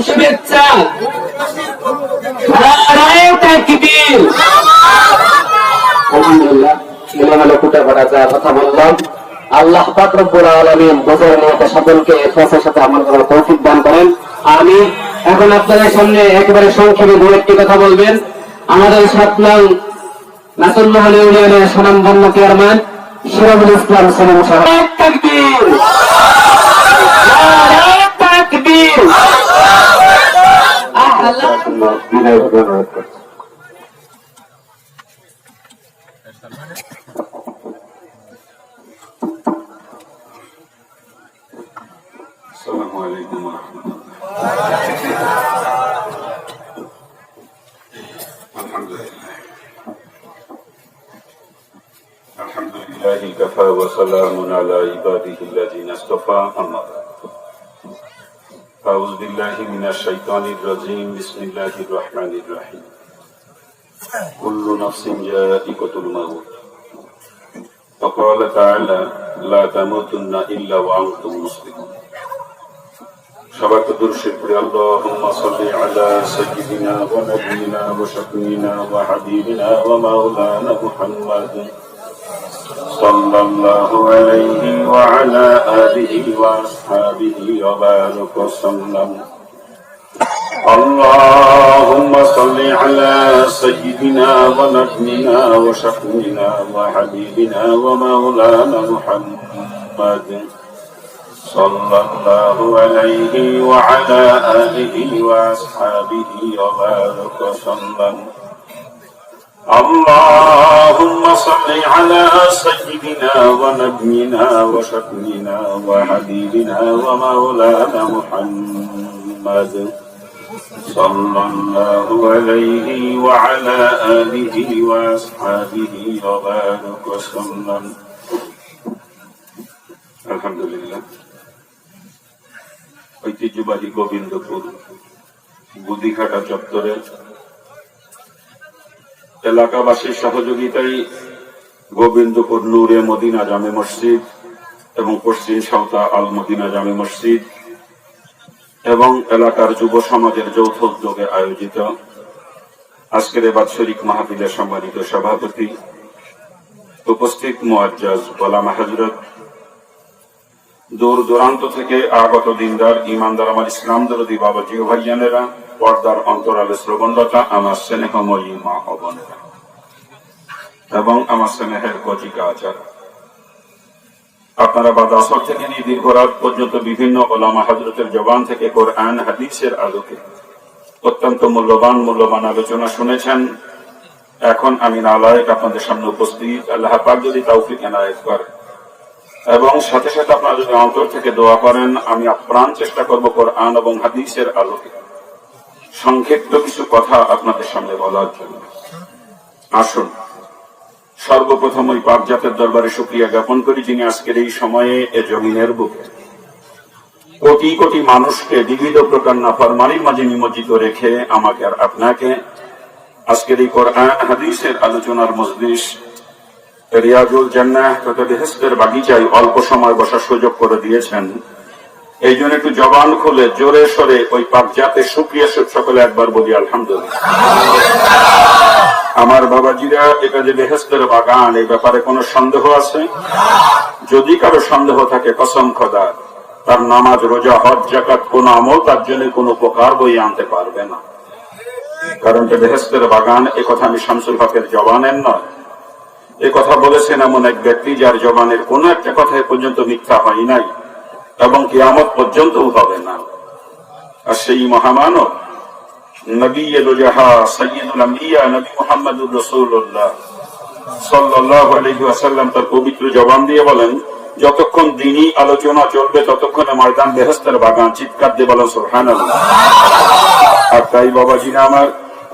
শুভেচ্ছা। নারায়ে তাকবীর। আলহামদুলিল্লাহ, এলোমেলো কুটে পড়া যা কথা বললাম, আল্লাহ পাক রব্বুল আলামিন বোঝার নিয়তে সকলকে ইখলাসের সাথে আমল করার তৌফিক দান করেন। আমি এখন আপনাদের সামনে একেবারে সংক্ষেপে দু একটি কথা বলবেন। আমাদের ৭ নং নাসুল্লাহ ইউনিয়নের সুনামধন্য চেয়ারম্যান সিরাজুল ইসলাম সেলিম সাহেব। তাকবীর, নারায়ে তাকবীর। আসসালামু আলাইকুম ওয়া রাহমাতুল্লাহ। আলহামদুলিল্লাহি কাফা ওয়া সালামুন আলা ইবাদিহিল্লাযিনা ইসতাফা, আম্মা বা'দ। আউযু বিল্লাহি মিনাশ শাইতানির রাজীম। বিসমিল্লাহির রাহমানির রাহিম। কুল্লু নাফসিন যায়িকাতুল মাউত। وقال تعالى لا تموتن إلا وأنتم مسلمون। সবাইকে দুরূদ পড়ি। আল্লাহুম্মা সাল্লি আলা সাইয়্যিদিনা ওয়া নাবিয়িনা ওয়া শাফিঈনা ওয়া হাবিবিনা ওয়া মাওলানা মুহাম্মাদ সাল্লাল্লাহু আলাইহি ওয়া আলা আলিহি ওয়া আসহাবিহি ওয়া বারাকা ওয়া সাল্লাম। اللهم صل على سيدنا ونبينا وشفيعنا وحبيبنا ومولانا محمد صلى الله عليه وعلى آله وأصحابه وبارك وسلم. اللهم صل على سيدنا ونبينا وشفيعنا وحبيبنا ومولانا محمد صلى الله عليه وعلى آله وأصحابه وبارك وسلم. আলহামদুলিল্লাহ। ঐতিহ্যবাহী গোবিন্দপুর বুদিঘাটা চত্বরে এলাকাবাসীর সহযোগিতায় গোবিন্দপুর নূরে মদিনা জামে মসজিদ এবং পশ্চিম সাঁওতা আল মদিনা জামে মসজিদ এবং এলাকার যুব সমাজের যৌথ উদ্যোগে আয়োজিত আজকের বাৎসরিক মাহফিলের সম্মানিত সভাপতি, উপস্থিত মুআজ্জাজ ওলামা হযরত, দূর দূরান্ত থেকে আগত দিনদার ইমানদার, আমার ইসলাম দরদি বাবাজি ও ভাইজানেরা, পর্দার অন্তরালে শ্রবণরতা আমার স্নেহময়ী মা ও বোনেরা এবং আমার স্নেহের কচিকা আচার, আপনারা বাদ আসর থেকে নিয়ে দীর্ঘ রাত পর্যন্ত বিভিন্ন ওলামা হযরতের জবান থেকে কোরআন হাদিসের আলোকে অত্যন্ত মূল্যবান আলোচনা শুনেছেন। এখন আমি নালায়েক আপনাদের সামনে উপস্থিত। আল্লাহ পাক যদি তৌফিক এনায়েত করেন এবং সাথে সাথে আপনারা যদি অন্তর থেকে দোয়া করেন, আমি আপ্রাণ চেষ্টা করব কোরআন এবং হাদিসের আলোকে সংক্ষিপ্ত কিছু কথা আপনাদের সামনে বলার জন্য। আসুন সর্বপ্রথম ওই পাক জাতের দরবারে শুকরিয়া জ্ঞাপন করি, যিনি আজকের এই সময়ে এ জমিনের বুকে কোটি কোটি মানুষকে বিবিধ প্রকার নাফরমানির মাঝে নিমজ্জিত রেখে আমাকে আর আপনাকে আজকের এই কোরআন হাদিসের আলোচনার মজলিস রিয়াজুল জান্নাহ তথা বেহেশতের বাগিচায় অল্প সময় বসার সুযোগ করে দিয়েছেন। এই জন্য একটু জবান খুলে জোরে সরে ওই পাক জাতের শুকরিয়া সকলে একবার বলি আলহামদুলিল্লাহ। আমার বাবাজিরা, এটা যে বেহেশতের বাগান, এই ব্যাপারে কোনো সন্দেহ আছে? যদি কারো সন্দেহ থাকে, কসম খোদা, তার নামাজ, রোজা, হজ, যাকাত কোন আমল তার জন্য কোনো উপকার বই আনতে পারবে না। কারণ এটা বেহেশতের বাগান। এ কথা আমি শামসুল হকের জবানের নয়, এ কথা বলেছেন এমন এক ব্যক্তি যার জবানের কোন একটা কথা পর্যন্ত মিথ্যা হয় নাই এবং কিয়ামত পর্যন্তও হবে না। আর সেই মহামানব নবী এলোজাহা সাইয়্যিদুল আম্বিয়া নবী মুহাম্মদুর রাসূলুল্লাহ সাল্লাল্লাহু আলাইহি ওয়াসাল্লাম তার পবিত্র জবান দিয়ে বলেন, যতক্ষণ দ্বীনি আলোচনা চলবে ততক্ষণে ময়দান বেহেশতের বাগান। চিৎকার দিয়ে বলেন সুবহানাল্লাহ। আর তাই বাবাজিরা আমার,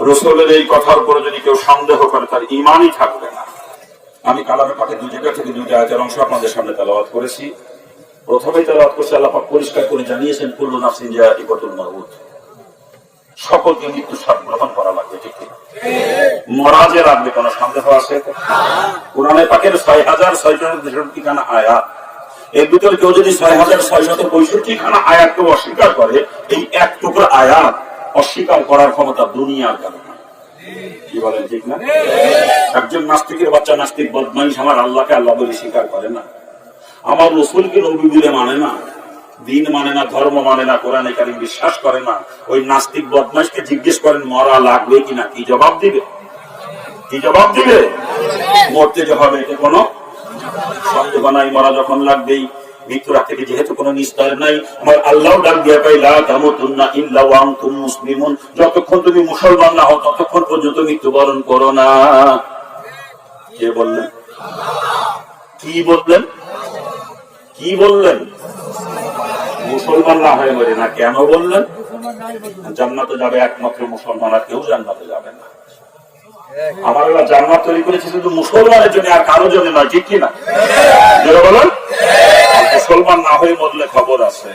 রাসূলের এই কথার উপরে যদি কেউ সন্দেহ করে তার ঈমানই থাকবে না। আমি কালামে পাকে দুই জায়গা থেকে দুইটা আয়াতের অংশ আপনাদের সামনে তেলাওয়াত করেছি। প্রথমেই তেলাওয়াত করছি, আল্লাহ পাক পরিষ্কার করে জানিয়েছেন, কুল্লু নাফসিন যায়িকাতুল মাউত, সকলকে মৃত্যু স্বাদ গ্রহণ করা লাগবে। ঠিক মরা যে লাগবে কোন সন্দেহ আছে? কোরআনে পাকের ৬,৬৬৬ খানা আয়াত, এর ভিতরে কেউ যদি ৬,৬৬৫ খানা আয়াতকে অস্বীকার করে, এই এক টুকরা আয়াত অস্বীকার করার ক্ষমতা দুনিয়ার কারণে। কি বলেন ঠিক না? একজন নাস্তিকের বাচ্চা নাস্তিক বদমাইশ আমার আল্লাহকে আল্লাহ বলে স্বীকার করে না, আমার রসুলকে নবী বলে মানে না, দিন মানে না, ধর্ম মানে না, কোরআনে কারীম বিশ্বাস করে না, ওই নাস্তিক বদমাইশকে জিজ্ঞেস করেন মরা লাগবে কিনা, কি জবাব দিবে? কি জবাব দিবে? মরতে যে হবে এটা কোনো সন্দেহ নাই, মরা যখন লাগবেই। মৃত্যুর আগ থেকে যেহেতু কোনো নিস্তার নাই, আমার আল্লাহ ডাক দিয়া কয় লা তামুতুন্না ইল্লা ওয়া আনতুম মুসলিমুন, যতক্ষণ তুমি মুসলমান না হও ততক্ষণ পর্যন্ত মৃত্যুবরণ করো না। কে বললেন? কি বললেন? কি বললেন? মুসলমান না হয়ে মরে না। কেন বললেন? জান্নাতে যাবে একমাত্র মুসলমান, আর কেউ জান্নাতে যাবে না। আমার আল্লাহ জান্নাত তৈরি করেছে শুধু মুসলমানের জন্য, আর কারো জন্য নয়, ঠিক কিনা? বলেন। মুসলমান না হয়ে মরলে খবর আছে,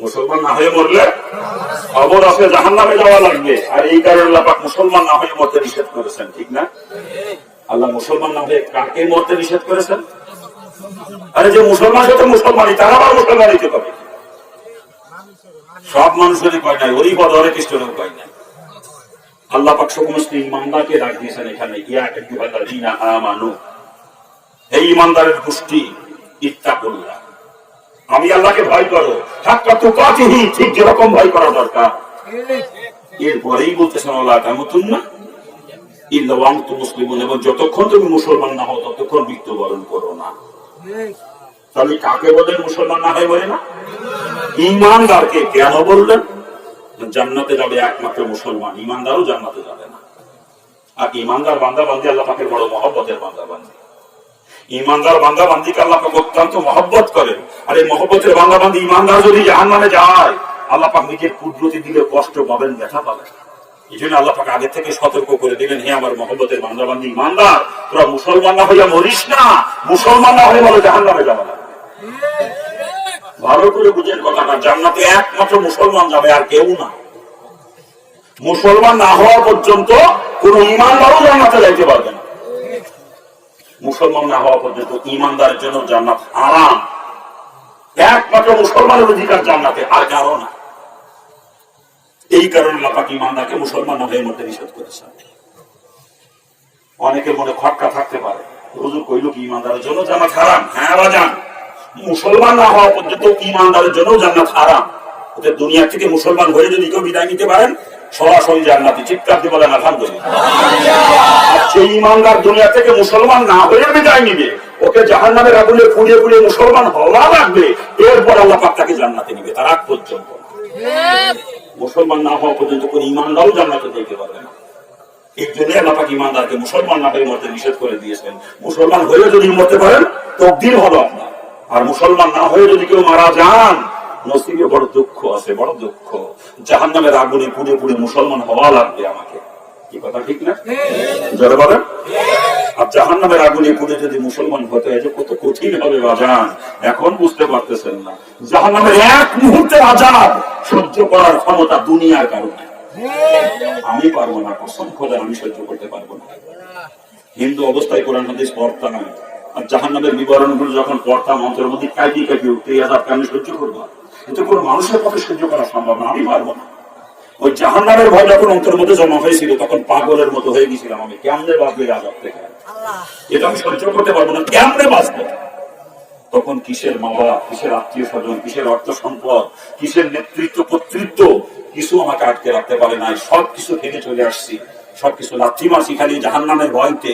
মুসলমান না হয়ে মরলে খবর আছে, জাহান্নামে যাওয়া লাগবে। আর এই কারণে আল্লাহ পাক মুসলমান না হয়ে মরতে নিষেধ করেছেন, ঠিক না? আল্লাহ মুসলমান না হয়ে কাকে মরতে নিষেধ করেছেন? আরে যে মুসলমান সে তো মুসলমানই, তারা আবার মুসলমানিতে পাবে। সব মানুষেরই কয় নাই, ওরই পদ অনেক খ্রিস্টানের কয় নাই। আল্লাহ পাক সমস্ত ইমানদারকে ডাক দিয়েছেন এখানে, ইয়া আইয়ুহাল্লাযীনা আমানু, এই ইমানদারের গোষ্ঠী, ইত্তাকুল্লাহ, আমি আল্লাহকে ভয় করো, হাক্কা তুকাতিহি, ঠিক যেরকম ভয় করা দরকার। এরপরেই বলতেছেন ওয়ালা তামুতুন্না ইল্লা ওয়া আনতুম মুসলিমুন, এবং যতক্ষণ তুমি মুসলমান না হও ততক্ষণ মৃত্যুবরণ করো না। তাহলে কাকে বলেন মুসলমান না হয়ে মরে না? ইমানদারকে। কেন বললেন? জান্নাতে যাবে একমাত্র মুসলমান, ইমানদারও জান্নাতে যাবে না। আর ইমানদার বান্দা বান্দি আল্লাহ পাকের বড় মহব্বতের বান্দা বান্দি। ইমানদার বান্দা বান্দিকে আল্লাহ পাক অত্যন্ত মহব্বত করেন। আর এই মহব্বতের বান্দা বান্দি ইমানদার যদি জাহান্নামে যায়, আল্লাহ পাক নিজের কুদরতি দিলে কষ্ট পাবেন, ব্যথা পাবেন। এই জন্য আল্লাহ পাক আগে থেকে সতর্ক করে দিলেন, হে আমার মহব্বতের বান্দা বান্দি ইমানদার, তোরা মুসলমান না হইয়া মরিস না, মুসলমান না হয়ে বলো জাহান্নামে যাবে না। ভালো করে বুঝেন কথাটা, জান্নাতে একমাত্র মুসলমান যাবে, আর কেউ না। মুসলমান না হওয়া পর্যন্ত কোন ইমানদারও জান্নাতে যাইতে পারবে না। মুসলমান না হওয়া পর্যন্ত ইমানদারের জন্য জান্নাত আরাম, একমাত্র মুসলমানের অধিকার জান্নাতে, আর কারো না। এই কারণে আল্লাহ পাক ইমানদারকে মুসলমান না হয়ে মরতে নিষেধ করেছেন। অনেকের মনে খটকা থাকতে পারে, হুজুর কইল কি ইমানদারের জন্য জান্নাত হারাম? হ্যাঁ বাজান, মুসলমান না হওয়া পর্যন্ত ইমানদারের জন্য জান্নাত হারাম। ওদের দুনিয়া থেকে মুসলমান হয়ে যদি কেউ বিদায় নিতে পারেন, সরাসরি জান্নাতে। চিৎকার দিয়ে বলেন আলহামদুলিল্লাহ। সেই ইমানদার দুনিয়া থেকে মুসলমান না হয়ে বিদায় নিবে, ওকে জাহান্নামের আগুনে পুড়িয়ে পুড়িয়ে মুসলমান হওয়া লাগবে, এরপর আল্লাহ পাক তাকে জান্নাতে নিবে। তার আগ পর্যন্ত মুসলমান না হওয়া পর্যন্ত কোন ইমানদারও জান্নাতে যেতে পারবে না। এই জন্য আল্লাহ পাক ইমানদারকে মুসলমান না হয়ে মরতে নিষেধ করে দিয়েছেন। মুসলমান হয়ে যদি মরতে পারেন তকদীর হলো আপনার। আর মুসলমান না হয়ে যদি কেউ মারা যান, নসিবে বড় দুঃখ আছে, বড় দুঃখ। জাহান্নামের আগুনে পুড়ে পুড়ে মুসলমান হওয়া লাগবে আমাকে। কি কথা ঠিক না? জোরে বলেন। আর জাহান্নামের আগুনে পুড়ে যদি মুসলমান হতে হয়, কত কঠিন হবে বাজান, এখন বুঝতে পারতেছেন না। জাহান্নামের এক মুহূর্তের আযাব সহ্য করার ক্ষমতা দুনিয়ার কারণে আমি পারবো না, কসম খোদার আমি সহ্য করতে পারবো না। হিন্দু অবস্থায় কোরআন হাদিস পড়তাম আমি, আর জাহান্নামের বিবরণগুলো যখন পড়তাম অন্তরের মধ্যে কাঁপিয়ে কাঁপিয়ে উঠতে, এই আযাবকে আমি সহ্য করবো না। কিন্তু কোন মানুষের পক্ষে সহ্য করা সম্ভব না, আমি পারবো না। ওই জাহান্নামের ভয় যখন অন্তরের মধ্যে জমা হয়েছিল, তখন পাগলের মতো হয়ে গেছিলাম আমি। কেমনে বাঁচবে আযাব থেকে? এটা আমি সহ্য করতে পারবো না, কেমনে বাঁচবো? তখন কিসের মা বাবা, কিসের আত্মীয় স্বজন, কিসের অর্থ সম্পদ, কিসের নেতৃত্ব কর্তৃত্ব, কিছু আমাকে আটকে রাখতে পারে নাই। সবকিছু থেকে চলে আসছি, সবকিছু লাথি মারছি, খালি জাহান্নামের ভয়তে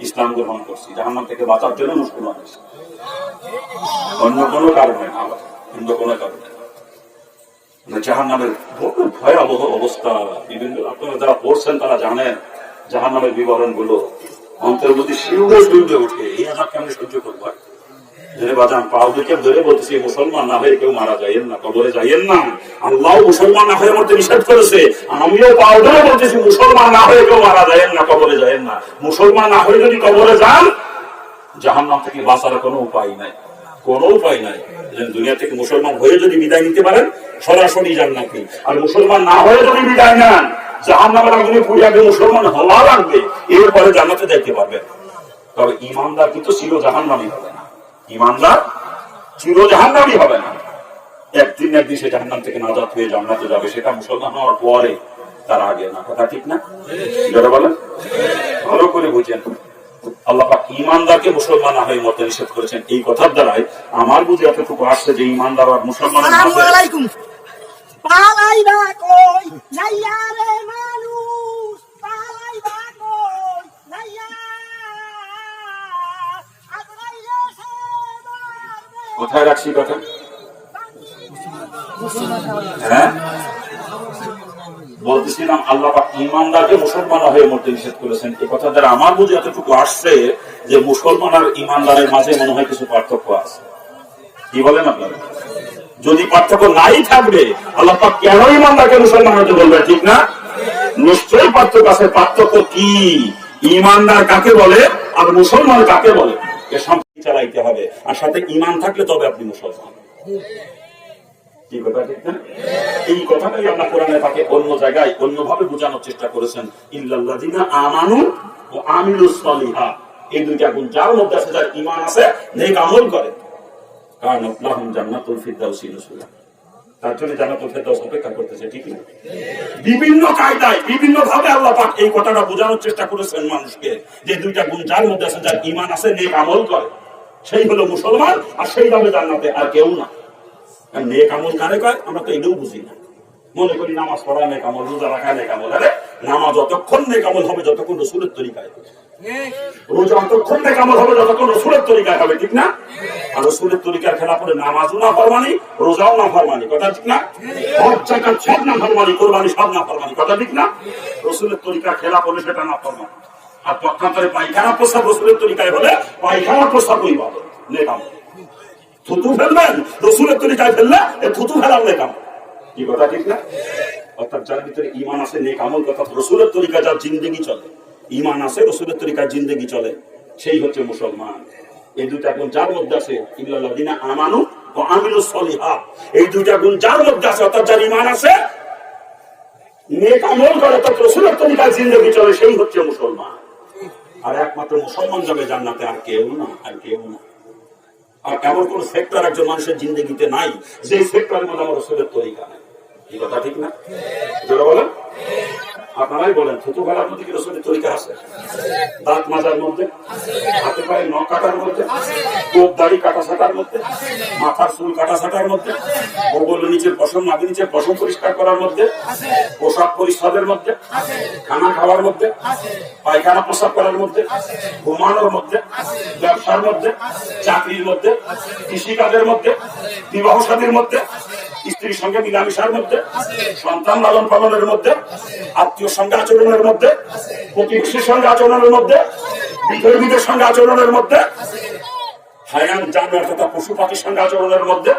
ইসলাম গ্রহণ করছি। জাহান্নাম থেকে বাঁচার জন্য মুসলমান হয়েছি, অন্য কোনো কারণে না, অন্য কোনো কারণে। জাহান্নামের ভয়াবহ অবস্থা, বিভিন্ন আপনারা যারা পড়ছেন তারা জানেন জাহান্নামের বিবরণ গুলো। অন্তরের মধ্যে শিউরে শিউরে উঠে, এই আযাব কেমন সহ্য করবো? বাজান পাও দিকে ধরে বলতেছি, মুসলমান না হয়ে কেউ মারা যাইয়েন না, কবরে যাইয়েন না। আল্লাহ মুসলমান না হয়ে মরতে নিষেধ করেছে, আমিও পাও ধরে বলতেছি মুসলমান না হয়ে কেউ মারা যাইয়েন না, কবরে যাইয়েন না। মুসলমান না হয়ে যদি কবরে যান, জাহান্নাম থেকে বাঁচার কোনো উপায় নাই, কোনো উপায় নাই। দুনিয়া থেকে মুসলমান হয়ে যদি বিদায় নিতে পারেন, সরাসরি জান্নাতে। আর মুসলমান না হয়ে যদি বিদায় নেন, জাহান্নামের আগুনে পুড়ে আগে মুসলমান হওয়া লাগবে, এরপরে জান্নাতে যাইতে পারবেন। তবে ইমানদার কিন্তু চির জাহান্নামী হবে না, ইমানদার চির জাহান্নামী হবে না। একদিন একদিন সে জাহান্নাম থেকে নাজাত হয়ে জান্নাতে যাবে, সেটা মুসলমান হওয়ার পরে, তার আগে না। কথা ঠিক না? যারা বলেন ভালো করে বুঝেন, আল্লাহ পাক ঈমানদারকে মুসলমান না হয়ে মরতে নিষেধ করেছেন। এই কথার দ্বারাই আমার বুঝে এতটুকু আসছে যে ঈমানদার আর মুসলমানের মাঝে পালাইবা কই যাইয়া রে মানুষ, পালাইবা কই যাইয়া আজরাইলে সে মারবে। কোথায় রাখছি কথা? হ্যাঁ, বলতেছিলাম আল্লাহ পাক ঈমানদারকে মুসলমান হয়ে মরতে নিষেধ করেছেন। এই কথা দ্বারা আমার বুঝে এতটুকু আসছে যে মুসলমান আর ঈমানদারের মাঝে মনে হয় কিছু পার্থক্য আছে। কি বলেন আপনারা? যদি পার্থক্য নাই থাকবে আল্লাহ পাক কেন ঈমানদারকে মুসলমান হতে বলবে? ঠিক না? নিশ্চয়ই পার্থক্য আছে। পার্থক্য কি? ঈমানদার কাকে বলে আর মুসলমান কাকে বলে, এ সম্পর্কে চালাইতে হবে। আর সাথে ঈমান থাকলে তবে আপনি মুসলমান। কি কথা ঠিক না? এই কথাটাই আল্লাহ কোরআনে পাকে অন্য জায়গায় অন্যভাবে বোঝানোর চেষ্টা করেছেন। ইল্লাল্লাযিনা আমানু ওয়া আমিলুস সালিহাত, এই দুইটা গুণ যার মধ্যে আছে, যার ঈমান আছে, নেক আমল করে, কানাত লাহুম জান্নাতুল ফিরদাউসি নুজুলা, তার জন্য জান্নাতুল ফিরদাউস অপেক্ষা করতেছে। ঠিক না? বিভিন্ন কায়দায় বিভিন্ন ভাবে আল্লাহ পাক এই কথাটা বোঝানোর চেষ্টা করেছেন মানুষকে, যে দুইটা গুণ যার মধ্যে আছে, যার ঈমান আছে, নেক আমল করে, সেই হলো মুসলমান, আর সেই যাবে জান্নাতে, আর কেউ না। নেক আমল কারে কয় আমরা তো এটাও বুঝি না। মনে করি নামাজ পড়া নেক আমল, রোজা রাখা নেক আমল। আরে নামাজ অতক্ষণ নেক আমল হবে যতক্ষণ রাসূলের তরিকায় হবে, রোজা অতক্ষণ নেক আমল হবে যতক্ষণ রাসূলের তরিকায় হবে। ঠিক না? আর রাসূলের তরিকার খেলাফ করে নামাজও না ফরমানি, রোজাও না ফরমানি। কথা ঠিক না? হজ যাকাত সব না ফরমানি, কুরবানি সব না ফরমানি। কথা ঠিক না? রাসূলের তরিকার খেলাফ হলে সেটা না ফরমানি। আর পক্ষান্তরে পায়খানা প্রস্রাব রাসূলের তরিকায় হলে পায়খানা প্রস্রাবই বলে নেক আমল। থুতু ফেলবেন রাসূলের তরিকায় ফেললে এ থুতু ফেলার নেক আমল। কি কথা ঠিক না? অর্থাৎ যার ভিতরে ঈমান আছে, নেক আমল, অর্থাৎ রাসূলের তরিকায় যার জিন্দেগি চলে, ঈমান আছে, রাসূলের তরিকায় জিন্দেগি চলে, সেই হচ্ছে মুসলমান। এই দুইটা গুণ যার মধ্যে আছে, ইল্লাল্লাযিনা আমানু ওয়া আমিলুস সালিহাত, এই দুইটা গুণ যার মধ্যে আছে, অর্থাৎ যার ঈমান আছে, নেক আমল করে, অর্থাৎ রাসূলের তরিকায় জিন্দেগি চলে, সেই হচ্ছে মুসলমান। আর একমাত্র মুসলমান যাবে জান্নাতে, আর কেউ না, আর কেউ না। আর এমন কোন সেক্টর একজন মানুষের জিন্দগিতে নাই যে সেক্টরের মধ্যে আমার রাসূলের তরিকা নাই। এই কথা ঠিক না? যারা বলেন, আপনারাই বলেন, থুতু ফেলার মধ্যে কি রাসূলের তরিকা আছে? দাঁত মাজার মধ্যে, হাতে পায়ে নখ কাটার মধ্যে, গোপ দাড়ি কাটা ছাটার মধ্যে, মাথার চুল কাটা ছাটার মধ্যে, গোবর নিচের পশম, নাভি নিচের পশম পরিষ্কার করার মধ্যে, পোশাক পরিচ্ছদের মধ্যে, খানা খাওয়ার মধ্যে, পায়খানা প্রস্রাব করার মধ্যে, ঘুমানোর মধ্যে, ব্যবসার মধ্যে, চাকরির মধ্যে, কৃষিকাজের মধ্যে, বিবাহ সাথীর মধ্যে, স্ত্রীর সঙ্গে মিলামিশার মধ্যে, সন্তান লালন পালনের মধ্যে, আত্মীয় সঙ্গে আচরণের মধ্যে, প্রতিবেশীর সঙ্গে আচরণের মধ্যে, বিধর্মীদের সঙ্গে আচরণের মধ্যে, হায়ান জানোয়ার তথা পশু পাখির সঙ্গে আচরণের মধ্যে,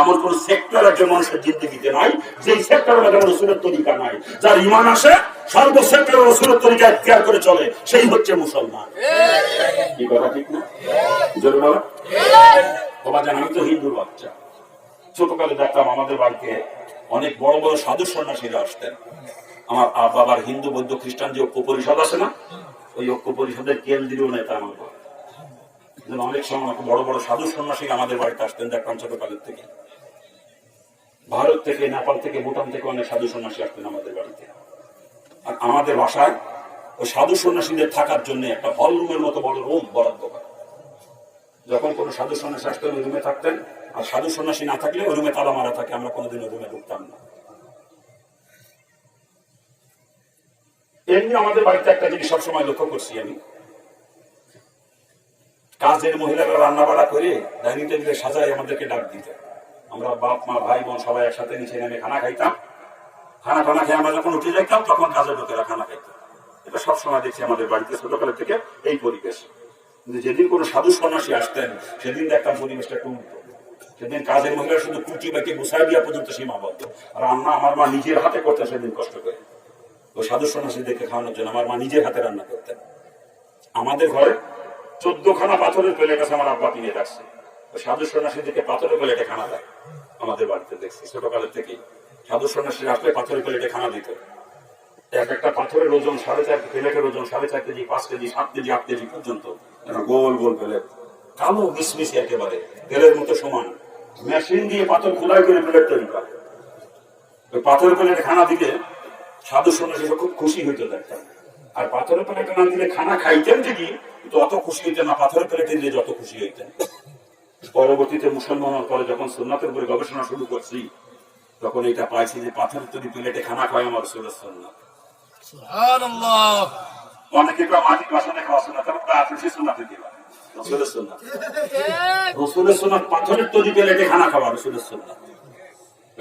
এমন কোন সেক্টর একজন মানুষের জিন্দগিতে নাই যে সেক্টরের মধ্যে রাসূলের তরিকা নাই। যার ঈমান আসে, সর্ব সেক্টরে রাসূলের তরিকা ইখতিয়ার করে চলে, সেই হচ্ছে মুসলমান। কি কথা ঠিক না? জোরে বলো। বাবা জান, আমি তো হিন্দুর বাচ্চা। ছোটকালে দেখতাম আমাদের বাড়িতে অনেক বড় বড় সাধু সন্ন্যাসীরা আসতেন। আমার বাবার হিন্দু বৌদ্ধ খ্রিস্টান যে ঐক্য পরিষদ আছে না, ওই ঐক্য পরিষদের কেন্দ্রীয় নেতা আমার বাবা। অনেক সময় বড় বড় সাধু সন্ন্যাসী আমাদের বাড়িতে আসতেন, দেখতাম ছোটকালের থেকে। ভারত থেকে, নেপাল থেকে, ভুটান থেকে অনেক সাধু সন্ন্যাসী আসতেন আমাদের বাড়িতে। আর আমাদের বাসায় ওই সাধু সন্ন্যাসীদের থাকার জন্য একটা হল রুমের মতো বড় রুম বরাদ্দ করা। যখন কোন সাধু সন্ন্যাসী আসতেন ওই রুমে থাকতেন, আর সাধু সন্ন্যাসী না থাকলে ওই রুমে তালা মারা থাকে, আমরা কোনোদিন ওই রুমে ঢুকতাম না। এমনি আমাদের বাড়িতে একটা জিনিস সবসময় লক্ষ্য করছি আমি, কাজের মহিলারা রান্না বাড়া করে ডাইনিং টেবিলে সাজায় আমাদেরকে ডাক দিত। আমরা বাপ মা ভাই বোন সবাই একসাথে নিচে নেমে খানা খাইতাম। খানা টানা খেয়ে আমরা যখন উঠে যাইতাম তখন কাজের লোকেরা খানা খাইতাম। এটা সবসময় দেখছি আমাদের বাড়িতে ছোটকালের থেকে এই পরিবেশ। কিন্তু যেদিন কোনো সাধু সন্ন্যাসী আসতেন সেদিন দেখতাম পরিবেশটা একটু উল্টো। সেদিন কাজের মহিলা শুধু কুটি বাকি গুছাই দেওয়া পর্যন্ত সীমাবদ্ধ। আর রান্না আমার মা নিজের হাতে করতেন সেদিন কষ্ট করে। ওই সাধু সন্ন্যাসী দেখে খাওয়ানোর জন্য আমার মা নিজের হাতে রান্না করতেন। আমাদের ঘরে 14খানা পাথরের প্লেট আছে, আমার আব্বা কিনে রাখছে। ওই সাধু সন্ন্যাসী দেখে পাথরের প্লেটে খানা দেয় আমাদের বাড়িতে দেখছি ছোটকালের থেকেই। সাধু সন্ন্যাসী আসলে পাথরের প্লেটে খানা দিত। এক একটা পাথরের ওজন 4.5, প্লেটের ওজন 4.5 কেজি, 5 কেজি, 7 কেজি, 8 কেজি পর্যন্ত। গোল গোল প্লেট, কালো মিশমিশি একেবারে তেলের মতো সমান। মেশিন দিয়ে পাথর খোদাই করে প্লেট তৈরি করে। ওই পাথরের প্লেটে খানা দিলে সাধু সন্ন্যাসী খুব খুশি হইতে দেখতাম। আর পাথরের প্লেটে না দিলে খানা খাইতেন ঠিকই, কিন্তু অত খুশি হইতেন না পাথরের প্লেটে দিলে যত খুশি হইতেন। পরবর্তীতে মুসলমান পরে যখন সুন্নাতের উপরে গবেষণা শুরু করছি, তখন এটা পাইছি যে পাথরের তৈরি প্লেটে খানা খাওয়া আমার রাসূলের সুন্নাত। সুবহানাল্লাহ। অনেকে মাটির বাসনে খাওয়া সুন্নাত, আফ্রিকি সুন্নাতে দিবা রাসূলের সুন্নাত। রাসূলের সুন্নাত পাথরের তৈরি প্লেটে খানা খাওয়া রাসূলের সুন্নাত।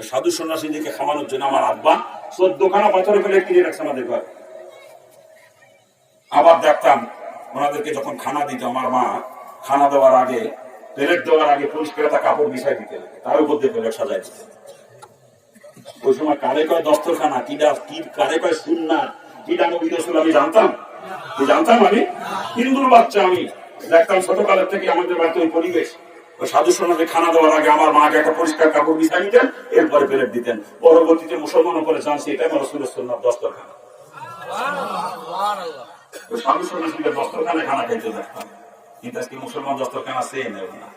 সাধু সন্ন্যাসীদেরকে খাওয়ানোর জন্য আমার আব্বা 14 খানা পাথরের প্লেট কিনে রাখছে আমাদের ঘরে। আবার দেখতাম ওনাদেরকে যখন খানা দিত, আমার মা খানা দেওয়ার আগে, প্লেট দেওয়ার আগে পরিষ্কার একটা কাপড় বিছাই দিতে লাগে, তার উপর দিয়ে প্লেট সাজাই দিত। ওই সময় কারে কয় দস্তরখানা, কারে কয় সুন্নাত, কিটা নবী রাসূল আমি জানতাম। আমি হিন্দুর বাচ্চা, আমি দেখতাম ছোটকালের থেকে আমাদের বাড়িতে ওই পরিবেশ। ওই সাধু সন্ন্যাসী খানা দেওয়ার আগে আমার মাকে একটা পরিষ্কার কাপড় বিছাই দিতেন, এরপরে প্লেট দিতেন। পরবর্তীতে মুসলমান করে জানছি এটা আমার রাসূলের সুন্নাত, দস্তরখানা। ওই সাধু সন্ন্যাসীদের দস্তরখানায় খানা খাইতে দেখতাম। কিন্তু আজকে মুসলমান দস্তরখানা চেয়ে নেব না।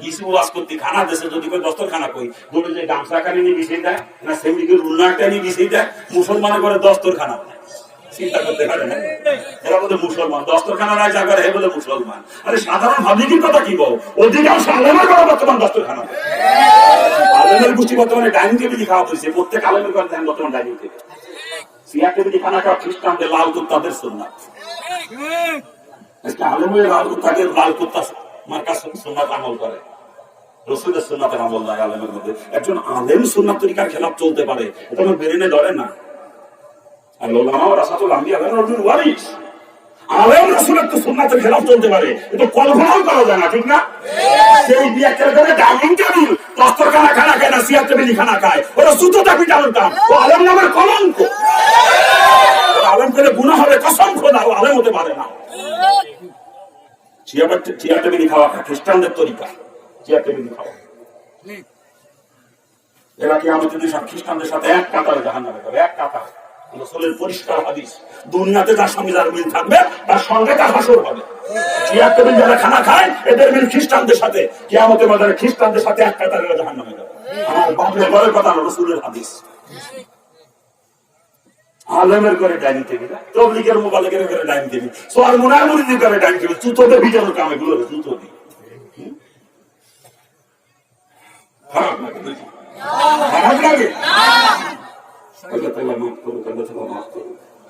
কিছু ওয়াজ করতে খানা দেশে যদি કોઈ দস্তরখানা কই দৌড়ে যে গামছা কানি নিয়ে বিছিয়ে দেয় না, সেমিকে রুনা একটা নিয়ে বিছিয়ে দেয়, মুসলমানের করে দস্তরখানা বানায়। চিন্তা করতে পারে না, এরা বলে মুসলমান, দস্তরখানা নাই যা করে হে বলে মুসলমান। আরে সাধারণ পাবলিকের কথা কি বল, অধিকাংশ আলেমের করে বর্তমান দস্তরখানা। আলেমের গোষ্ঠী বর্তমানে ডাইনিং টেবিলই খাওয়া হয়েছে, প্রত্যেক আলেমের করে দেন বর্তমান ডাইনিং টেবিল। চেয়ার টেবিলই খানা খাওয়া খ্রিস্টানদের, লাল কুত্তাদের সুন্নাত। আলেমের লাল কুত্তা মার্কা সুন্নাত আমল করে, রাসূলের সুন্নাতের আমল নাই আলেমের মধ্যে। একজন আলেম সুন্নাত তরিকার খেলাফ চলতে পারে, এটা আমার ব্রেনে ধরে না। আর উলামা ওয়ারাসাতুল আম্বিয়া রাসূলুল ওয়ারিস, আলেম রাসূলের তো সুন্নাতের খেলাফ চলতে পারে, এটা কল্পনাও করা যায় না, ঠিক না? সেই বিয়া করে ডাইনিং টেবিল দস্তরখানা খানা খায় না, চেয়ার টেবিল খানা খায়, ওরা জুতোটা পিটানোর কাম। ও আলেম নামের কলঙ্ক। আলেম করে গুনাহ হবে, কসম খোদা ও আলেম হতে পারে না। চেয়ার টেবিল খাওয়া খ্রিস্টানদের তরিকা, চেয়ার টেবিল খাওয়া। এরা কি আমাদের সব খ্রিস্টানদের সাথে এক কাতারে জাহান্নামে যাবে, এক কাতার। রাসূলের পরিষ্কার হাদিস, দুনিয়াতে যার সঙ্গে যার মিল থাকবে তার সঙ্গে তার হাসর হবে। চেয়ার টেবিল যারা খানা খায় এদের মিল খ্রিস্টানদের সাথে, কিয়ামতের মাঝে খ্রিস্টানদের সাথে এক কাতারে জাহান্নামে যাবে। আমার বাপের ঘরের কথা না, রাসূলের হাদিস। আলেমের করে ডাইনিং টেবিল, তবলিগের মোবাইলের করে ডাইনিং টেবিল, সোয়ার মুনামুরিদের করে ডাইনিং টেবিল, জুতোতে ভিজানোর কাম এগুলো, জুতো দিয়ে। খারাপ লাগে?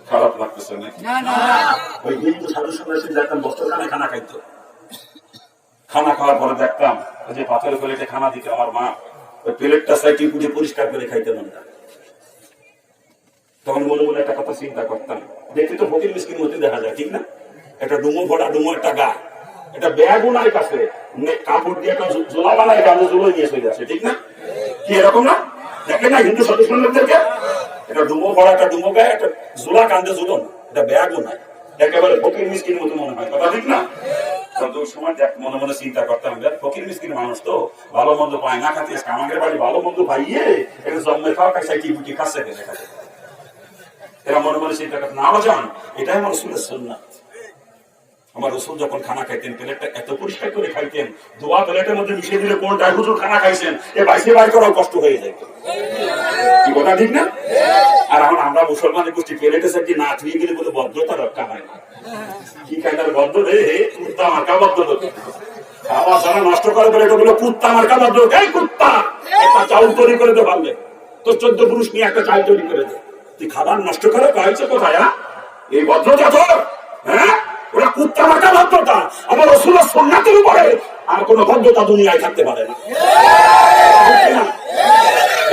খারাপ লাগতেছে নাকি? ওই হিন্দু সাধু সন্ন্যাসী দেখতাম দস্তরখানায় খানা খাইতো। খানা খাওয়ার পরে দেখতাম যে পাথরের প্লেটে খানা দিতে আমার মা ওই প্লেটটা সাইডে পুড়ে পরিষ্কার করে খাইতে মন না। তখন মনে মনে একটা কথা চিন্তা করতাম, দেখতে তো ফকির মিসকিন মধ্যে দেখা যায়, ঠিক না? একটা ডুমো ভরা, ডুমো একটা গা, একটা ব্যাগও নাই কাছে, কাপড় দিয়ে একটা জোলা বানায়, কাপড় জোলো নিয়ে চলে আসে, ঠিক না? কি এরকম না? দেখে না হিন্দু সাধু সন্ন্যাসীদেরকে, একটা ডুমো ভরা, একটা ডুমো গায়ে, একটা জোলা কান্দে জোলো না, একটা ব্যাগও নাই, একেবারে ফকির মিসকিন মতো মনে হয়, কথা ঠিক না? সময় মনে মনে চিন্তা করতাম, ফকির মিসকিন মানুষ তো ভালো মন্দ পায় না, খাতে আমাদের বাড়ি ভালো মন্দ পাইয়ে এটা জন্মের খাওয়া খাইছে, কি বুটি খাচ্ছে দেখা যায়। এরা মনে মনে চিন্তা করতেন, না বাজান এটাই আমার রাসূলের সুন্নাত। আমার রাসূল যখন খানা খাইতেন প্লেটটা এত পরিষ্কার করে খাইতেন, দোয়া প্লেটের মধ্যে মিশিয়ে দিলে কোনটা হুজুর খানা খাইছেন এ বাইসে বাইর করাও কষ্ট হয়ে যায়, কি কথা ঠিক না? আর এখন আমরা মুসলমানের গোষ্ঠী প্লেটে সাইডে না ধুয়ে গেলে বলে ভদ্রতা রক্ষা হয় না। কি কায়দার ভদ্র রে, কুত্তা মার্কা ভদ্র, খাওয়া যারা নষ্ট করে বলে এটা বলে কুত্তা মার্কা ভদ্র। এই কুত্তা, একটা চাউল তৈরি করে দে, পারলে তো 14 পুরুষ নিয়ে একটা চাল তৈরি করে দে, তুই খাবার নষ্ট করে পাইছে কোথায়? এই ভদ্রতা তোর? হ্যাঁ, ওরা কুত্তা মার্কা ভদ্রতা। আমার রাসূলের সুন্নাতের উপরে আর কোন ভদ্রতা দুনিয়ায় থাকতে পারে না।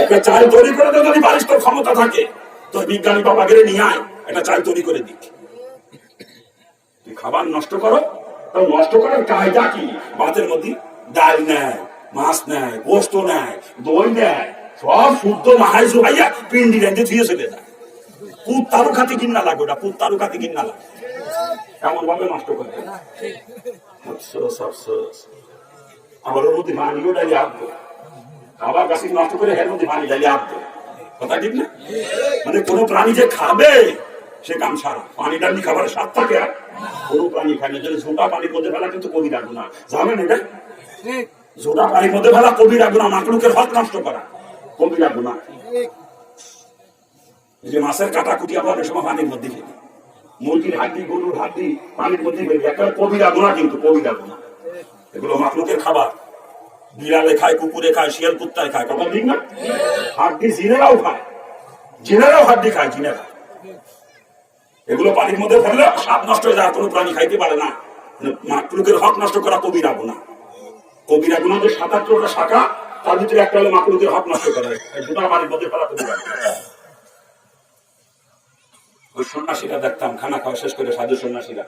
একটা চাল তৈরি করে দে, যদি পারিস, তোর ক্ষমতা থাকে, তোর বিজ্ঞানী বাবা গেলে নিয়ে আয়, একটা চাল তৈরি করে দিক। তুই খাবার নষ্ট করো, তাও নষ্ট করার কায়দা কি? ভাতের মধ্যে ডাল নেয়, মাছ নেয়, গোস্ত নেয়, দই নেয়, সব শুদ্ধ মাহাই জুহাইয়া পিন্ডি রেঁধে ধুয়ে চলে যায়। কুত্তারও খাতে কিনা লাগে, ওটা কুত্তারও খাতে কিনা লাগে, এমন ভাবে নষ্ট করে। আফসোস আফসোস, আমার ওর মধ্যে পানিও ডালি আঁকবো, খাবার গাছি নষ্ট করে এর মধ্যে পানি ডালি আঁকবো, কথা ঠিক না? মানে কোন প্রাণী যে খাবে সে কাম সারা, পানি ডালি খাবারের স্বাদ থাকে, আর কোন প্রাণী খায় না। যদি ঝোঁটা পানির মধ্যে ফেলা কিন্তু কবি রাখবো না, জানেন এটা? জোড়া পানির মধ্যে ফেলা কবিরা গুনাহ, মাকলুকের হক নষ্ট করা কবিরা গুনাহ। এই যে মাছের কাটা কুটি আমরা অনেক সময় পানির মধ্যে ফেলি, মুরগির হাড্ডি গরুর হাড্ডি পানির মধ্যে ফেলি, একটা কবিরা গুনাহ, কিন্তু কবিরা গুনাহ। এগুলো মাকলুকের খাবার, বিড়ালে খায়, কুকুরে খায়, শিয়াল কুত্তায় খায়, কথা ঠিক না? হাড্ডি জিনেরাও খায়, জিনেরাও হাড্ডি খায়, জিনেরা। এগুলো পানির মধ্যে ফেললে স্বাদ নষ্ট হয়ে যায়, কোনো প্রাণী খাইতে পারে না। মাকলুকের হক নষ্ট করা কবিরা গুনাহ। কবিরা গুনাহ যে ৭৮টা শাখা, তার ভিতরে একটা হলো মাকলুকের হক নষ্ট করা, জোড়া পানির মধ্যে ফেলা কবিরা গুনাহ। ওই সন্ন্যাসীরা দেখতাম খানা খাওয়া শেষ করে, সাধু সন্ন্যাসীরা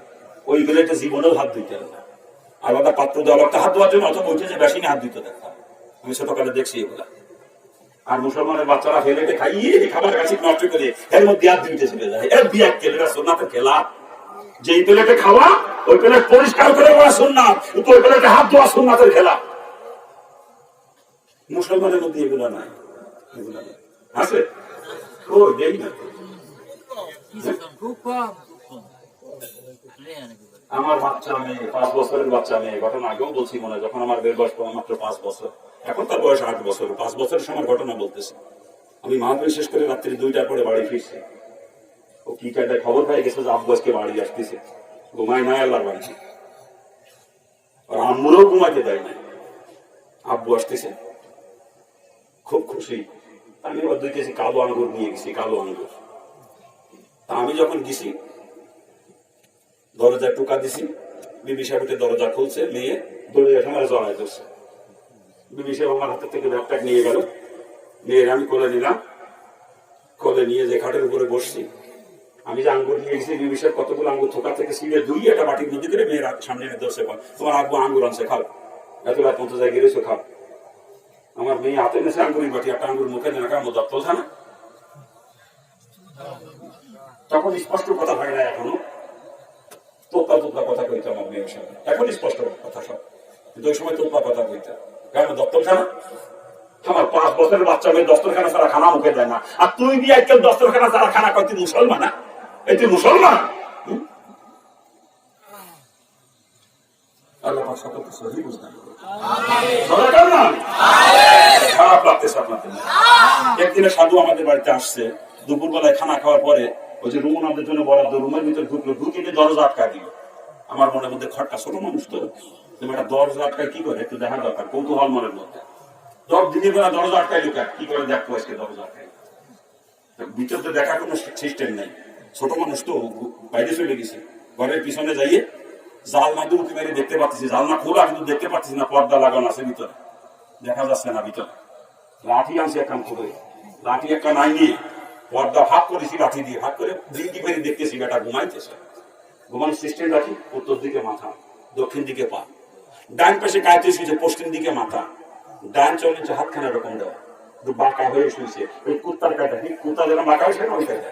ওই প্লেটে জীবনেও হাত ধুইতেন না, আলাদা পাত্র দেওয়া লাগতো হাত ধোয়ার জন্য, অথবা উঠে যে বেশিনে হাত ধুইতে দেখতাম। আমি ছোটকালে দেখছি এগুলা। আর মুসলমানের বাচ্চারা ফেলেটে খাইয়ে খাবার কাছে নষ্ট করে এর মধ্যে হাত ধুইতে চলে যায়। এর বিয়া খেলে সোনাতে খেলা, যেই প্লেটে খাওয়া ওই প্লেট পরিষ্কার করে ওরা সুন্নাত, কিন্তু ওই প্লেটে হাত ধোয়া সুন্নাতের খেলা। মুসলমানের মধ্যে এগুলা নাই, এগুলা নাই আছে ও দেই না। আমার বাচ্চা মেয়ে, 5 বছরের বাচ্চা মেয়ে, ঘটনা আগেও বলছি মনে হয়, যখন আমার বের বয়স মাত্র 5 বছর, এখন তার বয়স 8 বছর। 5 বছরের সময় ঘটনা বলতেছি। আমি মাহফিল শেষ করে রাত্রি 2টার পরে বাড়ি ফিরছি। ও কি কায়দায় খবর পেয়ে গেছে যে আব্বু আজকে বাড়ি আসতেছে, ঘুমায় নাই আল্লাহর বাড়িতে, আর আম্মুরও ঘুমাইতে দেয় নাই, আব্বু আসতেছে, খুব খুশি। আমি আবার 2 কেজি কালো আঙ্গুর নিয়ে গেছি, কালো আঙ্গুর। তা আমি যখন গেছি দরজায় টোকা দিছি, বিবি সাহেবকে দরজা খুলছে, মেয়ে দৌড়ে এসে আমার জড়াই ধরছে। বিবি সাহেব আমার হাতের থেকে ব্যাগটা নিয়ে গেল, মেয়ের আমি কোলে নিলাম, কোলে নিয়ে যে খাটের উপরে বসছি, আমি যে আঙ্গুর নিয়ে গেছি, বিবি সাহেব কতগুলো আঙ্গুর থোকা থেকে ছিঁড়ে দুই একটা বাটির মধ্যে করে মেয়ের সামনে এনে ধরছে, তোমার আব্বু আঙ্গুর আনছে, খাও, এত রাত মতো জায়গায় গেছো, খাও। আমার মেয়ে হাতে নেছে আঙ্গুরের বাটি, একটা আঙ্গুর মুখে দেন, কার মতো তোলছে না। তখন স্পষ্ট কথা হয় না, এখনো তোপা তোপা কথা কইতে আমার মেয়ের সাথে, এখন স্পষ্ট কথা সব, কিন্তু ওই সময় তোপা কথা কইতে। কারণ দপ্তরখানা, আমার 5 বছরের বাচ্চা মেয়ে দস্তরখানা ছাড়া খানা মুখে দেয় না, আর তুই দিয়ে আজকাল দস্তরখানা ছাড়া খানা কয়, তুই মুসলমান না? এই তুই মুসলমান? আল্লাহ পাক সকলকে সহি বুঝান। খারাপ লাগতেছে আপনাদের? একদিনে সাধু আমাদের বাড়িতে আসছে, দুপুরবেলায় খানা খাওয়ার পরে ওই যে রুম আমাদের জন্য বরাদ্দ, রুমের ভিতরে ঢুকলো, ঢুকে দরজা আটকা দিল। আমার মনের মধ্যে খটকা, ছোট মানুষ তো, তুমি একটা দরজা আটকায় কি করে একটু দেখা দরকার, কৌতূহল মনের মধ্যে। দিনের বেলা দরজা আটকাই লোক কি করে দেখবো আজকে দরজা আটকাই, ভিতরে দেখার কোনো সিস্টেম নেই। ছোট মানুষ তো বাইরে চলে গেছে, ঘরের পিছনে যাইয়ে জাল মাধ্যমে উঠে মেরে দেখতে পাচ্ছি, জাল না খোলা কিন্তু দেখতে পাচ্ছি না, পর্দা লাগানো আছে ভিতরে, দেখা যাচ্ছে না ভিতরে। লাঠি আনছে একটা খুবই, লাঠি একটা নাই নিয়ে পর্দা ভাগ করেছি, লাঠি দিয়ে ভাগ করে দিনটি মেরে দেখতেছি বেটা ঘুমাইতেছে। ঘুমানোর সিস্টেম রাখি, উত্তর দিকে মাথা, দক্ষিণ দিকে পা, ডান পাশে কায়তে শুয়েছে, পশ্চিম দিকে মাথা, ডান চলে হাতখানা এরকম দেওয়া, বাঁকা হয়ে শুয়েছে। ওই কুত্তার কায়দা, কুত্তা যেন বাঁকা হয়েছে না, ওই কায়দা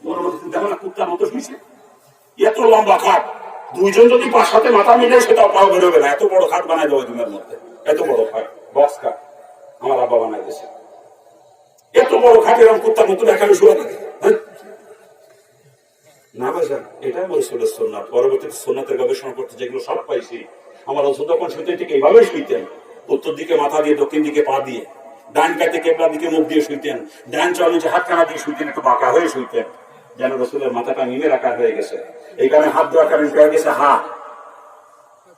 মনে মধ্যে দেখো না কুত্তার মতো শুয়েছে। এত লম্বা খাট, 2 জন যদি 5 হাতে মাথা মিলে সেটাও পাও বেরোবে না, এত বড় খাট বানাই দেবো দুনিয়ার মধ্যে, এত বড় খাট, বক্স খাট আমার আব্বা বানাই দিয়েছে। এত বড় খাট এরকম কুত্তার মতো এখানে শুয়ে থাকে না ভাইজান, এটাই বলছিল সোননাথ। পরবর্তীতে সোননাথের গবেষণা করতে যেগুলো সব পাইছি, আমার ওষুধ যখন শুইতে ঠিক এইভাবেই শুইতেন, উত্তর দিকে মাথা দিয়ে, দক্ষিণ দিকে পা দিয়ে, ডান কাতে কেবলা দিকে মুখ দিয়ে শুইতেন, ডান চলে হাতখানা দিয়ে শুইতেন, একটু বাঁকা হয়ে শুইতেন, যেন রসুলের মাথাটা নিমের আকার হয়ে গেছে। এই কারণে হাত দেওয়ার কারণে হয়ে গেছে হাত,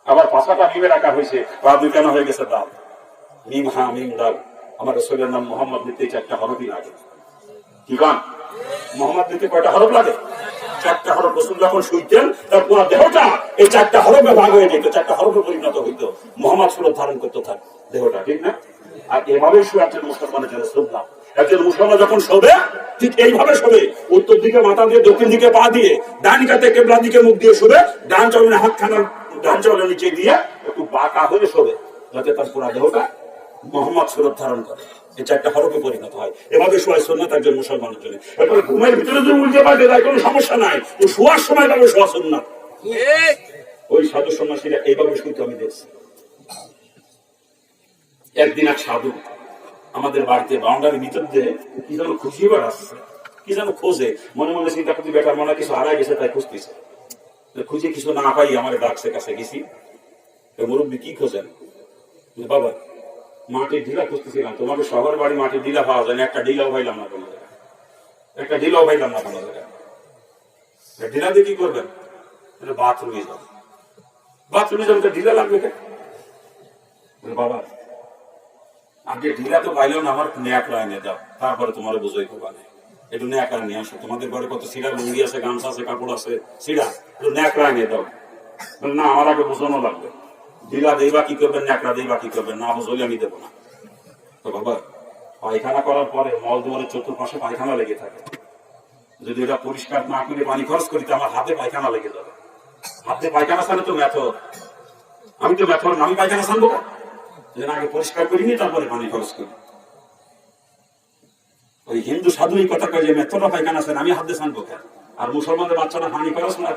আবার পাশাটা নিমের আকার হয়েছে, পা 2 কেন হয়ে গেছে দাল, মিম হা মিম দাল। আমার রসুলের নাম মোহাম্মদ নিতে 4টা হরফই লাগে। কি গান মোহাম্মদ নিতে কয়টা হরফ লাগে? 4টা হরফ। রসুল যখন শুইতেন তার পুরো দেহটা এই 4টা হরফে ভাগ হয়ে যেত, 4টা হরফে পরিণত হইত, মোহাম্মদ সুরত ধারণ করতে থাক দেহটা, ঠিক না? আর এভাবেই শুয়ে একজন মুসলমানের জন্য সুন্নাত। একজন মুসলমান যখন শোবে ঠিক এইভাবে শোবে, উত্তর দিকে মাথা দিয়ে, দক্ষিণ দিকে পা দিয়ে, ডান কাতে কেবলা দিকে মুখ দিয়ে শোবে, ডান চলনে হাতখানা ডান চলনে নিচে দিয়ে একটু বাঁকা হয়ে শোবে, যাতে তার পুরো দেহটা মোহাম্মদ সুরত ধারণ করে, এই 4টা হরফে পরিণত হয়। এভাবে শোয়ার সুন্নাত একজন মুসলমানের জন্য। এরপরে ঘুমের ভিতরে যদি উল্টে পাল্টে যায় কোনো সমস্যা নাই, তো শোয়ার সময় ভাবে শোয়া সুন্নাত। ওই সাধু সন্ন্যাসীরা এইভাবে শুইতে আমি দেখছি। একদিন এক সাধু আমাদের বাড়িতে বাউন্ডারির ভিতর দিয়ে কি যেন খুশি বেড়াচ্ছে, কি যেন খোঁজে, মনে মনে চিন্তা করতে বেটার মনে কিছু হারাই গেছে, তাই খুঁজতেছে। খুঁজে কিছু না পাই আমার ডাকছে, কাছে গেছি, মুরব্বী কি খোঁজেন? বাবা মাটির ঢিলা খুঁজতেছিলাম, তোমাকে শহর বাড়ি মাটির ঢিলা পাওয়া যায় না, একটা ঢিলাও পাইলাম না কোনো জায়গায়, একটা ঢিলাও পাইলাম না কোনো জায়গায়। ঢিলা দিয়ে কি করবেন? বাথরুমে যাও, বাথরুমে যাবেন তো ঢিলা লাগবে কেন? বাবা আগে ঢিলা তো পাইলেও না, আমার ন্যাকড়া এনে দাও, তারপরে তোমার বুঝোই কোবানে একটু ন্যাকড়া নিয়ে আসো। তোমাদের ঘরে কত সিরা লুঙ্গি আছে, গামছা আছে, কাপড় আছে, সিরা একটু ন্যাকড়া এনে দাও। না আমার আগে বোঝানো লাগবে, ঢিলা দেই বা কি করবেন, ন্যাকড়া দেই বা কি করবেন, না বুঝলে আমি দেবো না। তো বাবা পায়খানা করার পরে মল দুয়ারের চতুর্পাশে পায়খানা লেগে থাকে, যদি এটা পরিষ্কার না করে পানি খরচ করি তো আমার হাতে পায়খানা লেগে যাবে। হাতে পায়খানা ছাড়ে তো মেথর, আমি তো মেথর না, আমি পায়খানা ছাড়বো না, আগে পরিষ্কার করিনি তারপরে পানি খরচ করি। ওই হিন্দু সাধু এই কথা কয় যে মেথররা পায়খানা ছাড়ে, আমি হাতে ছাড়বো কেন? আর মুসলমানদের বাচ্চারা পানি খরচ না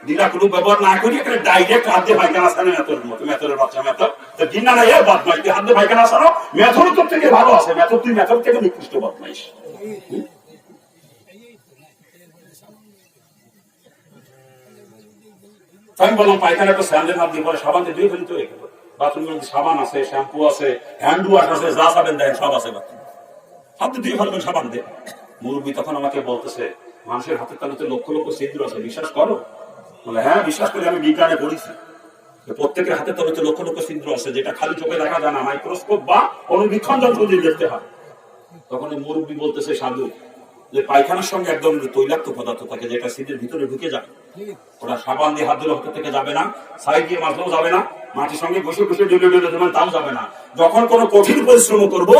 দিলা কোনো ব্যবহার না করি ডাইরেক্ট হাতে পায়খানা ছাড়ে মেথর মতো, মেথরের বাচ্চা মেথর তো দিনা না এ বদমাইশ, তুই হাতে পায়খানা ছাড়ো, মেথর তোর থেকে ভালো আছে, মেথর তুই মেথর থেকে নিকৃষ্ট বদমাইশ। আমি বললাম পায়খানা একটা স্যান্ডেল হাত দিয়ে পরে সাবান দিয়ে ধুয়ে ফেলতে হয়ে গেল। বাথরুমের মধ্যে সাবান আছে, শ্যাম্পু আছে, হ্যান্ড ওয়াশ আছে, যা সাবেন দেন সব আছে বাথরুমে, হাত দিয়ে ধুয়ে ফেলবেন সাবান দিয়ে। মুরব্বী তখন আমাকে বলতেছে মানুষের হাতের তালুতে লক্ষ লক্ষ ছিদ্র আছে, বিশ্বাস করো? বলে হ্যাঁ বিশ্বাস করি, আমি বিজ্ঞানে পড়েছি প্রত্যেকের হাতের তালুতে লক্ষ লক্ষ ছিদ্র আছে, যেটা খালি চোখে দেখা যায় না, মাইক্রোস্কোপ বা অনুবীক্ষণ যন্ত্র দিয়ে দেখতে হয়। তখন মুরব্বী বলতেছে সাধু যে পায়খানার সঙ্গে একদম তৈলাক্ত পদার্থ থাকে, যেটা শীতের ভিতরে ঢুকে যায়, ওরা সাবান দিয়ে হাত দিলে হাতের থেকে যাবে না, ছাই দিয়ে মাজলেও যাবে না, মাটির সঙ্গে ঘষে ঘষে ডুলে ডুলে দেবেন তাও যাবে না। যখন কোনো কঠিন পরিশ্রম করব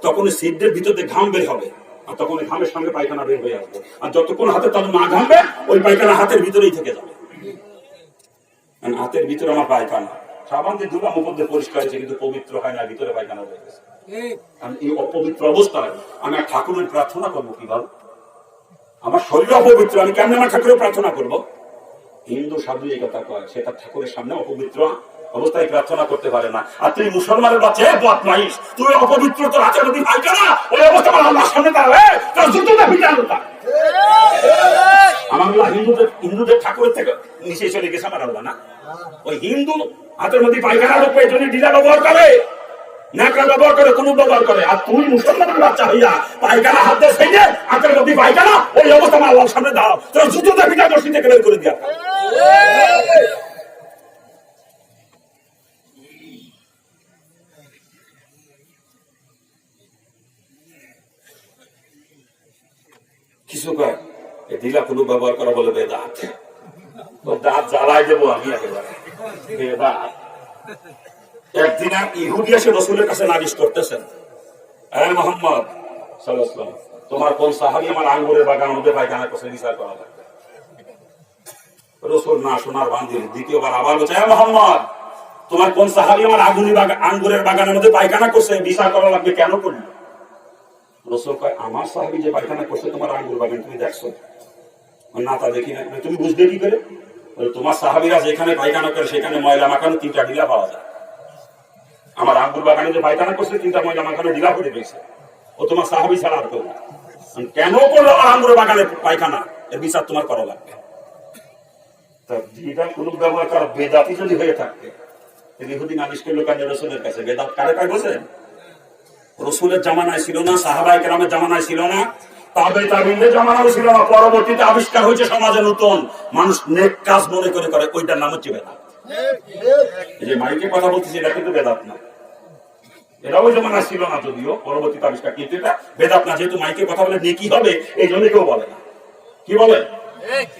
তখন শীতের ভিতরে ঘাম বের হবে, আর তখন ওই ঘামের সঙ্গে পায়খানা বের হয়ে আসবে, আর যতক্ষণ হাতে তাহলে না ঘামবে ওই পায়খানা হাতের ভিতরেই থেকে যাবে। হাতের ভিতরে আমার পায়খানা সাবান দিয়ে ধুলাম, উপর দিয়ে পরিষ্কার হয়েছে, কিন্তু পবিত্র হয় না, ভিতরে পায়খানা হয়ে গেছে। এই অপবিত্র অবস্থায় আমি ঠাকুরের প্রার্থনা করবো কিভাবে? আমার শরীর অপবিত্র, আমি কেমন আমার ঠাকুরের প্রার্থনা করবো? হিন্দু সাধু এই কথা কয়, সেটা ঠাকুরের সামনে অপবিত্র অবস্থায় প্রার্থনা করতে পারে না। আর তুই মুসলমানের বাচ্চা বদমাইশ, তুই অপবিত্র, তোর হাতে যদি পায়খানা, ওই অবস্থা আমার সামনে দাঁড়াবে তোর জুতোটা ভিটানো। আমার হিন্দুদের ঠাকুরের থেকে নিচে চলে গেছে আমার আল্লাহ না। ওই হিন্দু হাতের মধ্যে পায়খানা ঢুকবে, যদি ঢিলা ব্যবহার করে, ন্যাকড়া ব্যবহার করে, কোন ব্যবহার করে, আর তুই মুসলমানের বাচ্চা হইয়া পায়খানা হাত দিয়ে ফেলে হাতের মধ্যে পায়খানা, ওই অবস্থা আমার আল্লাহর সামনে দাঁড়াও, তোর জুতোটা ভিটা দর্শী থেকে বের করে দিয়া। কিছু কয় ঢিলা কোনো ব্যবহার করা বলে বেদাত, দাঁত জ্বালাই দেবো আমি একেবারে বেদাত। একদিন ইহুদি এসে রসুলের কাছে নালিশ করতেছেন, হ্যাঁ মোহাম্মদ সাল্লাল্লাহু আলাইহি ওয়াসাল্লাম, তোমার কোন সাহাবী আমার আঙ্গুরের বাগান মধ্যে পায়খানা করছে, বিচার করা লাগবে। রসুল না শোনার ভান দিলেন, দ্বিতীয়বার আবার বলছে, হ্যাঁ মোহাম্মদ তোমার কোন সাহাবী আমার আঙ্গুরের বাগানের মধ্যে পায়খানা করছে, বিচার করা লাগবে, কেন করলো? রসুল কয়, আমার সাহাবী যে পায়খানা করছে তোমার আঙ্গুর বাগান তুমি দেখছো? না তা দেখি না। তুমি বুঝবে কি করে? তোমার সাহাবীরা যেখানে পায়খানা করে সেখানে ময়লা মাখানো 3টা ঢিলা পাওয়া যায়, আমার আঙ্গুর বাগানে যে পায়খানা করছে 3টা ময়লা মাখানো ঢিলা করে দিয়েছে, ও তোমার সাহাবী ছাড়া আর কেউ না। কেন করলো আমার আঙ্গুর বাগানে পায়খানা, এর বিচার তোমার করা লাগবে। তার ঢিলা কোন ব্যবহার করা বেদাতি যদি হয়ে থাকতে, ইহুদি নালিশ করলো কেন রসুলের কাছে? বেদাত কারে কায় বোঝেন? রসুলের জামানায় ছিল না, সাহাবায়ে কেরামের জামানায় ছিল না, তাবেঈদের জামানায় ছিল না, পরবর্তীতে আবিষ্কার হয়েছে সমাজে নতুন, মানুষ নেক কাজ মনে করে করে, ওইটার নাম হচ্ছে বেদাত। এই যে মাইকে কথা বলতেছি এটা কিন্তু বেদাত না, এটা ওই জামানায় ছিল না, যদিও পরবর্তীতে আবিষ্কার, কিন্তু এটা বেদাত না। যেহেতু মাইকে কথা বলে নেকি হবে এই জন্য কেউ বলে না। কি বলে?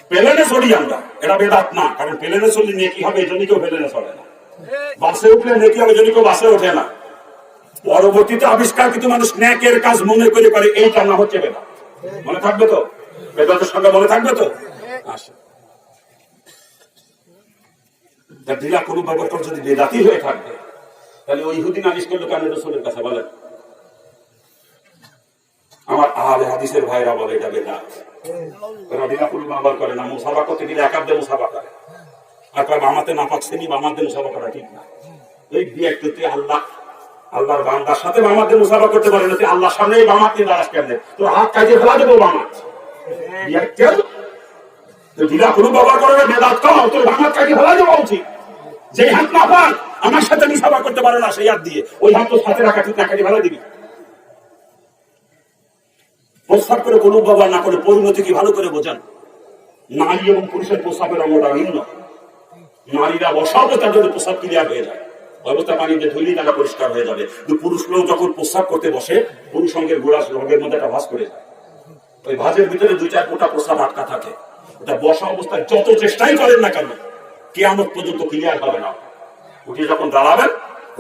প্লেনে চড়ি আমরা, এটা বেদাত না, কারণ প্লেনে চললে নেকি হবে এই জন্য কেউ প্লেনে চলে না। বাসে উঠলে নেকি হবে এই জন্য কেউ বাসে ওঠে না। পরবর্তীতে আবিষ্কার কিন্তু মানুষ ন্যাকের কাজ মনে করে করে, এইটার নাম হচ্ছে বেদাত। মনে থাকবে তো? বেদাতের সঙ্গে মনে থাকবে তো? আসে ঢিলা কোনো ব্যবহার যদি বেদাতি হয়ে থাকবে, তাহলে ওই ইহুদি নালিশ করলো কেন রসুলের কাছে? বলেন। আমার আহলে হাদিসের ভাইরা বলে এটা বেদাত। ওরা ঢিলা কোনো ব্যবহার করে না, মুসাফা করতে গেলে একাব্দে মুসাফা করে, আর কয় বামাতে না পাচ্ছে নি, বামাতে মুসাফা করা ঠিক না। এই বিয়ে আল্লাহর বান্দার সাথে বামাতে মুসাফা করতে পারে না, তুই আল্লাহর সামনে এই বামাতে দাঁড়াস কেন? তোর হাত কাজে ফেলা দেবো বামাত। ঢিলা কোনো ব্যবহার করে না, বেদাত কম, তোর বামাত কাজে ফেলা দেওয়া উচিত। যে হাত না পাক আমার সাথে মিসাফা করতে পারে না সেই হাত দিয়ে, ওই হাত তো সাথে রাখা ঠিক নাকাটি ভালো দিবি। প্রস্তাব করে কোনো ব্যবহার না করে পরিণতি কি ভালো করে বোঝান। নারী এবং পুরুষের প্রস্তাবের অঙ্গটা ভিন্ন। নারীরা বসা অবস্থার জন্য প্রস্তাব ক্লিয়ার হয়ে যায়, অবস্থা পানি দিয়ে ধুইলেই তারা পরিষ্কার হয়ে যাবে। কিন্তু পুরুষ লোক যখন প্রস্তাব করতে বসে, পুরুষ অঙ্গের গোড়া রঙের মধ্যে একটা ভাঁজ করে যায়, ওই ভাঁজের ভিতরে 2-4 ফোঁটা প্রস্তাব আটকা থাকে। ওটা বসা অবস্থায় যত চেষ্টাই করেন না কেন, কিয়ামত পর্যন্ত ক্লিয়ার হবে না। উঠে যখন দাঁড়াবেন,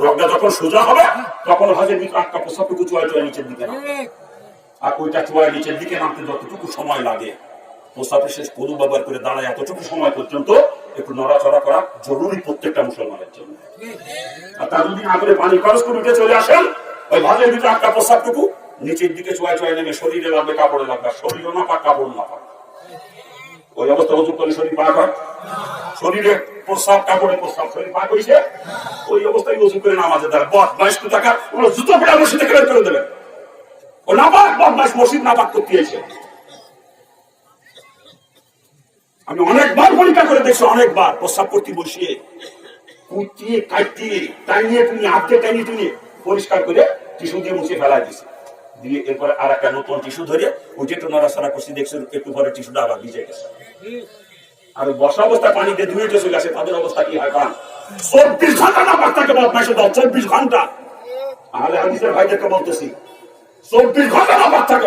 রগটা যখন সোজা হবে, তখন ভাঁজের ভিতরে আটকা প্রস্তাবটুকু চুয়ায় চুয়ায় নিচের দিকে নামে। আর ওইটা চুয়ায় নিচের দিকে নামতে যতটুকু সময় লাগে, প্রস্তাবের শেষ কদু ব্যবহার করে দাঁড়ায় এতটুকু সময় পর্যন্ত একটু নড়াচড়া করা জরুরি প্রত্যেকটা মুসলমানের জন্য। আর তার যদি না করে পানি খরচ করে উঠে চলে আসেন, ওই ভাঁজের ভিতরে আটকা প্রস্তাবটুকু নিচের দিকে চুয়ায় চুয়ায় নেমে শরীরে লাগবে, কাপড়ে লাগবে, শরীরও না পাক, কাপড় না পাক। ওই অবস্থা ওযু করলে শরীর পাক হয়, শরীরে প্রস্তাব, কাপড়ে প্রস্তাব, শরীর পাক হয়েছে, ওই অবস্থায় ওযু করে নামাজে দাঁড়ায়। বদমাইশ টাকা ওরা জুতো পড়া মসজিদ থেকে বের করে দেবেন। ও নাপাক বদমাইশ, মসজিদ নাপাক করতে এসে। আমি অনেকবার পরীক্ষা করে দেখছি, অনেকবার প্রস্তাব করতে বসিয়ে কুটিয়ে কাটিয়ে টাইনিয়ে তুমি হাতে টাইনিয়ে তুমি পরিষ্কার করে টিস্যু দিয়ে মুছে ফেলা দিছি, দিয়ে এরপরে আর একটা নতুন টিস্যু ধরে ওই একটু নড়াচড়া করছি, দেখছি একটু পরে টিস্যুটা আবার ভিজে গেছে। আর বসা অবস্থা পানি দিয়ে ধুয়ে চলে আসে, তাদের অবস্থা কি হয়? কারণ 24 ঘন্টা না পাকতাকে বদমাইশে দাও, 24 ঘন্টা। আহলে হাদিসের ভাইদেরকে বলতেছি, 24 ঘন্টা না পাকতাকে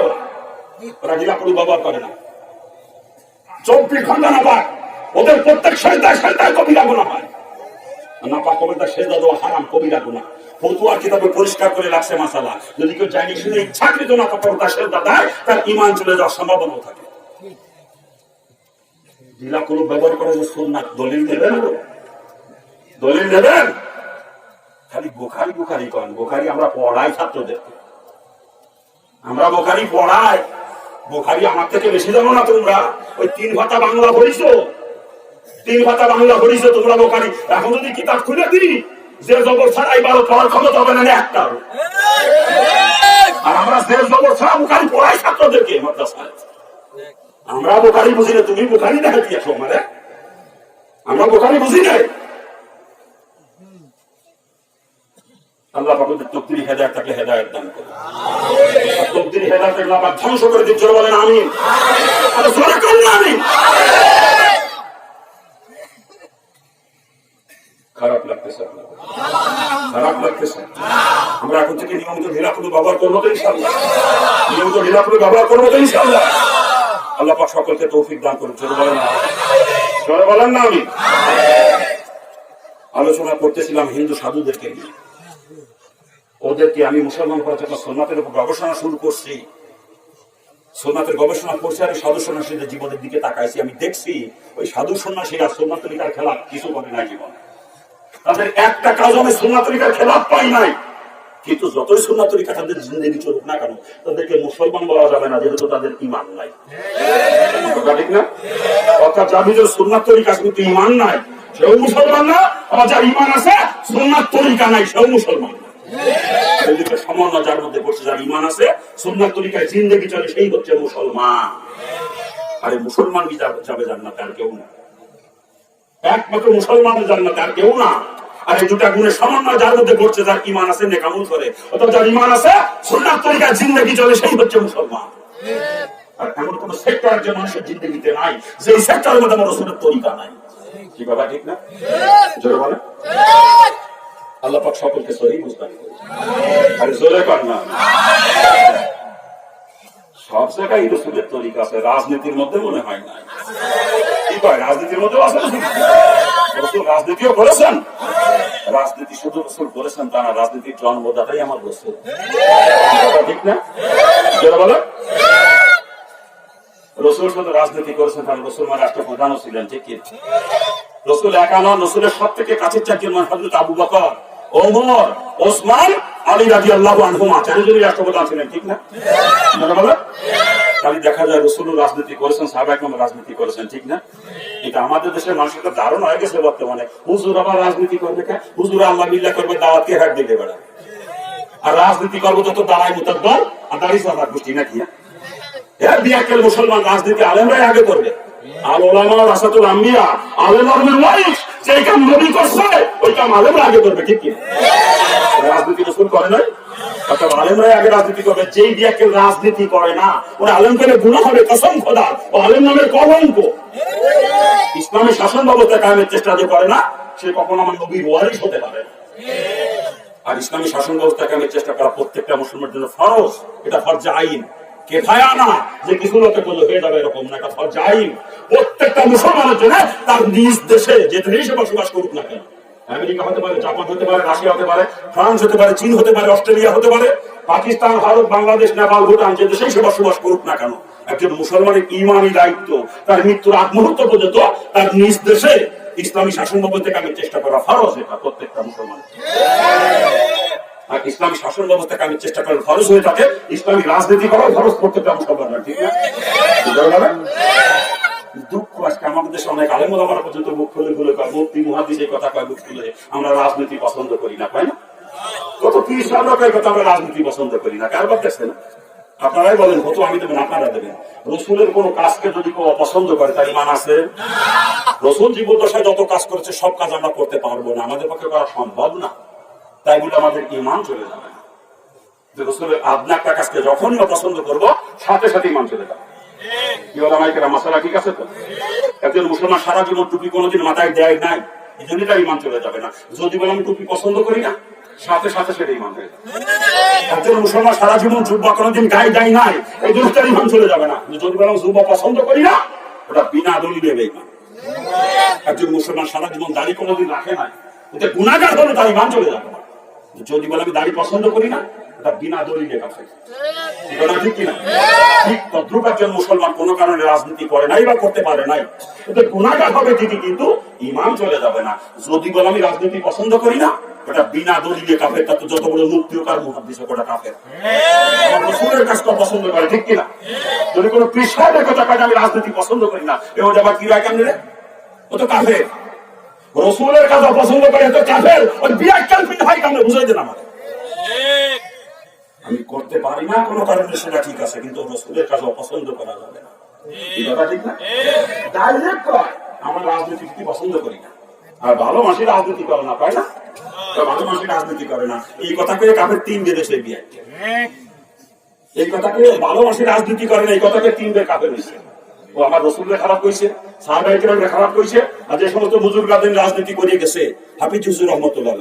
ওরা জিলা কোনো ব্যবহার করে না। 24 ঘন্টা না পাক, ওদের প্রত্যেক সেজদায় কবিরা গুনাহ হয়। না পাক কবিরা সেজদা দেওয়া হারাম, কবিরা গুনাহ। ফতুয়া কিতাবে পরিষ্কার করে রাখছে মাসালা, যদি কেউ জানি শুনে ইচ্ছাকৃত না পাক কবিরা সেজদা দেয়, তার ঈমান চলে যাওয়ার সম্ভাবনা থাকে। জিলা কোনো ব্যবহার করে যে সুন্নাত, দলিল দেবেন, দলিল দেবেন। খালি বুখারী বুখারী করেন। বুখারী আমরা পড়াই ছাত্রদেরকে, আমরা বুখারী পড়াই। বুখারী আমার থেকে বেশি জানো না তোমরা। ওই 3 ভাতা বাংলা পড়িছো, 3 ভাতা বাংলা পড়িছো তোমরা বুখারী। এখন যদি কিতাব খুলে দিই, যে জবর ছাড়াই 12 পড়ার ক্ষমতা হবে না একটা। আর আমরা যে জবর ছাড়া বুখারী পড়াই ছাত্রদেরকে মাদ্রাসায়। আমরা বুখারী বুঝি না, তুমি বুখারী দেখা দিয়েছো আমারে। আমরা বুখারী বুঝি না। আল্লাহ পাক তকদির হেদায়েত তাকে হেদায়েত দান করুন। তকদির হেদায়েতের আল্লাহ পাক ধ্বংস করে দিন, জোরে বলেন আমিন। আর জোরে করুন আমিন। খারাপ লাগতেছে, খারাপ লাগতেছে। আমরা এখন থেকে নিয়মিত ঢিলাকুলো ব্যবহার করবো তো ইনশাআল্লাহ, নিয়মিত ঢিলাকুলো ব্যবহার করবো তো ইনশাআল্লাহ। আল্লাহ পাক সকলকে তৌফিক দান করুন, জোরে বলেন আমিন। জোরে বলেন না আমিন। আলোচনা করতেছিলাম হিন্দু সাধুদেরকে নিয়ে। ওদেরকে আমি মুসলমান করার জন্য সুন্নাতের উপর গবেষণা শুরু করছি। সুন্নাতের গবেষণা করছি আর সাধু সন্ন্যাসীদের জীবনের দিকে তাকাইছি। আমি দেখছি ওই সাধু সন্ন্যাসীরা সুন্নাত তরিকার খেলাফ কিছু করে না জীবনে। তাদের একটা কাজ আমি সুন্নাত তরিকার খেলাফ পাই নাই। কিন্তু যতই সুন্নাত তরিকা তাদের জিন্দেগি চলুক না কেন, তাদেরকে মুসলমান বলা যাবে না, যেহেতু তাদের ঈমান নাই। ঠিক না? অর্থাৎ যাবি যে সুন্নাত তরিকা কিন্তু ঈমান নাই, সেও মুসলমান না। আবার যার ঈমান আছে, সুন্নাত তরিকা নাই, সেও মুসলমান না। সেদিকে সামান্য যার মধ্যে পড়ছে, যার ঈমান আছে, সুন্নাত তরিকায় জিন্দেগি চলে, সেই হচ্ছে মুসলমান। আরে মুসলমান কি যাবে জান্নাতে? আর কেউ না। একমাত্র মুসলমানের জান্নাতে, আর কেউ না। আর এই দুটা গুণের সমন্বয় যার মধ্যে ঘটছে, যার ঈমান আছে, নেক আমল করে, অর্থাৎ যার ঈমান আছে, সুন্নাত তরিকায় জিন্দেগি চলে, সেই হচ্ছে মুসলমান। আর এমন কোন সেক্টর যে মানুষের জিন্দেগিতে নাই, যে সেক্টরের মধ্যে আমার রাসূলের তরিকা নাই। কি কথা ঠিক না? জোরে বলে। আল্লাহ পাক সকলকে সহিহ বুঝদান করুন। আরে জোরে কর না। সব জায়গায় রাসূলের তরিকা আছে, রাজনীতির মধ্যে মনে হয় না। কি কয়? রাজনীতির মধ্যেও আছে। রাসূল রাজনীতিও করেছেন। রাজনীতি শুধু রাসূল করেছেন তা না, রাজনীতির জন্মদাতাই আমার রাসূল। ঠিক না? জোরে বলো। রাসূল শুধু রাজনীতি করেছেন, কারণ রাসূল রাষ্ট্রপ্রধানও ছিলেন। ঠিক কি? রাসূল একা নন, রাসূলের সব থেকে কাছের চারজন মানুষ হযরত আবু বকর, ওমর, ওসমান, আলী রাদিয়াল্লাহু আনহুমা, চারজনই রাষ্ট্রপ্রধান ছিলেন। ঠিক না? বলো। খালি দেখা যায় রাসূল রাজনীতি করেছেন, সাহাবা একরাম রাজনীতি করেছেন। ঠিক না? এটা আমাদের দেশের মানুষের একটা ধারণা হয়ে গেছে বর্তমানে, হুজুর আবার রাজনীতি করবে কে? হুজুর আল্লাহ বিল্লাহ করবে, দাওয়াতকে হাত দিতে বেড়াবে। আর রাজনীতি করবো যত দাঁড়ায় মুতাদ্দর আর দাঁড়িয়ে সাদা গোষ্ঠী নাকি? বিয়াকেল মুসলমান রাজনীতি আলেমরাই আগে করবে। আর ওলামা রাসাতুল আম্বিয়া, আলেম আলমের ওয়ারিস, যেই কাম নবী করছে ওই কাম আলেমরা আগে করবে, ঠিক কি? রাজনীতি রসুল করে নাই, অর্থাৎ আলেমরাই আগে রাজনীতি করবে। যেই দিয়ে কেউ রাজনীতি করে না, ওরা আলেম করে গুনাহ হবে কসম খোদা, ও আলেম নামের কলঙ্ক। ইসলামের শাসন ব্যবস্থা কায়েমের চেষ্টা যে করে না, সে কখনো আমার নবীর ওয়ারিস হতে পারে না। আর ইসলামী শাসন ব্যবস্থা কায়েমের চেষ্টা করা প্রত্যেকটা মুসলমানের জন্য ফরজ। এটা ফরজে আইন, কেফায়া না যে কিছু লোকে করলে হয়ে যাবে এরকম না, এটা ফরজে আইন। প্রত্যেকটা মুসলমানের জন্য তার নিজ দেশে যে দেশে বসবাস করুক না কেন, আমেরিকা হতে পারে, জাপান হতে পারে, রাশিয়া হতে পারে, ফ্রান্স হতে পারে, চীন হতে পারে, অস্ট্রেলিয়া হতে পারে, পাকিস্তান, ভারত, বাংলাদেশ, নেপাল, ভুটান, যে দেশেই সে বসবাস করুক না কেন, একজন মুসলমানের ইমানি দায়িত্ব তার মৃত্যুর আগ মুহূর্ত পর্যন্ত তার নিজ দেশে ইসলামী শাসন ব্যবস্থা কায়েমের চেষ্টা করা ফরজ। এটা প্রত্যেকটা মুসলমান। আর ইসলামী শাসন ব্যবস্থা কায়েমের চেষ্টা করার ফরজ হয়ে থাকে, ইসলামী রাজনীতি করার ফরজ প্রত্যেকটা মুসলমান, ঠিক না? দুঃখ আজকে আমাদের দেশে অনেক আলেম ওলামারা পর্যন্ত মুখ খুলে খুলে কয়, মুফতি মুহাদ্দিস এই কথা কয় মুখ খুলে, আমরা রাজনীতি পছন্দ করি না, তাই না? কত কি সামনে কথা, আমরা রাজনীতি পছন্দ করি না, কারবার দেখছেন? আপনারাই বলেন, কত আমি দেবেন, আপনারা দেবেন। রসুলের কোন কাজকে যদি কেউ অপছন্দ করে তার ইমান আছে? রসুল জীবদ্দশায় যত কাজ করেছে সব কাজ আমরা করতে পারবো না, আমাদের পক্ষে করা সম্ভব না, তাই বলে আমাদের ইমান চলে যাবে না। যে রসুলের আদনা একটা কাজকে যখনই অপছন্দ করবো, সাথে সাথে ইমান চলে যাবে। কি বলা মাইকেরা মশালা ঠিক আছে তো? একজন মুসলমান সারা জীবন টুপি কোনোদিন মাথায় দেয় নাই, এই জন্য তার ইমান চলে যাবে না। যদি বলে আমি টুপি পছন্দ করি না, সাথে সাথে সেটা ইমান হয়ে যাবে। একজন মুসলমান সারা জীবন জুব্বা কোনোদিন গায়ে দেয় নাই, এই জন্য তার ইমান চলে যাবে না। যদি বলে আমি জুব্বা পছন্দ করি না, ওটা বিনা দলিলে বেঈমান। একজন মুসলমান সারা জীবন দাড়ি কোনোদিন রাখে নাই, ওটা গুনাহগার হলে তার ইমান চলে যাবে না। যদি বলে আমি দাড়ি পছন্দ করি না, এটা বিনা দলিলে কাফের। ঠিক কিনা? ঠিক তদ্রুপ একজন মুসলমান কোন কারণে রাজনীতি করে নাই বা করতে পারে নাই, ওটা গুনাহগার হবে ঠিকই, কিন্তু ইমান চলে যাবে না। যদি বলে আমি রাজনীতি পছন্দ করি না, ওটা বিনা দলিলে কাফের। তা তো যত বড় মুফতি হোক আর মুহাদ্দিস হোক, ওটা কাফের। আমার রসুলের কাজটা পছন্দ করে, ঠিক কিনা? যদি কোনো পীর সাহেবের কথা কয় আমি রাজনীতি পছন্দ করি না, এ ওটা আবার কি রায় কেমন রে? ও তো কাফের। রসুলের কাজ অপছন্দ করে তো কাফের, ওই বিরাট কালপিত ভাই কেমন বুঝাই দেন আমাকে। আমি করতে পারি না কোনো কারণে, সেটা ঠিক আছে, কিন্তু রসুলের কাজ অপছন্দ করা যাবে না, এই কথা ঠিক না? ডাইরেক্ট কয় আমার রাজনীতি কি পছন্দ করি না, আর ভালো মানুষ রাজনীতি করে না, পায় না? ভালো মানুষ রাজনীতি করে না, এই কথাকে কাফের 3 বেদেশে বিয়ে। এই কথাকে ভালো মানুষ রাজনীতি করে না, এই কথাকে 3 বের কাফের হয়েছে। ও আমার রসুলের খারাপ কইছে, সাহাবায়ে কেরামের খারাপ কইছে, আর যে সমস্ত বুজুর্গাদের রাজনীতি করে গেছে, হাফিজ হুজুর রহমতুল্লাহ,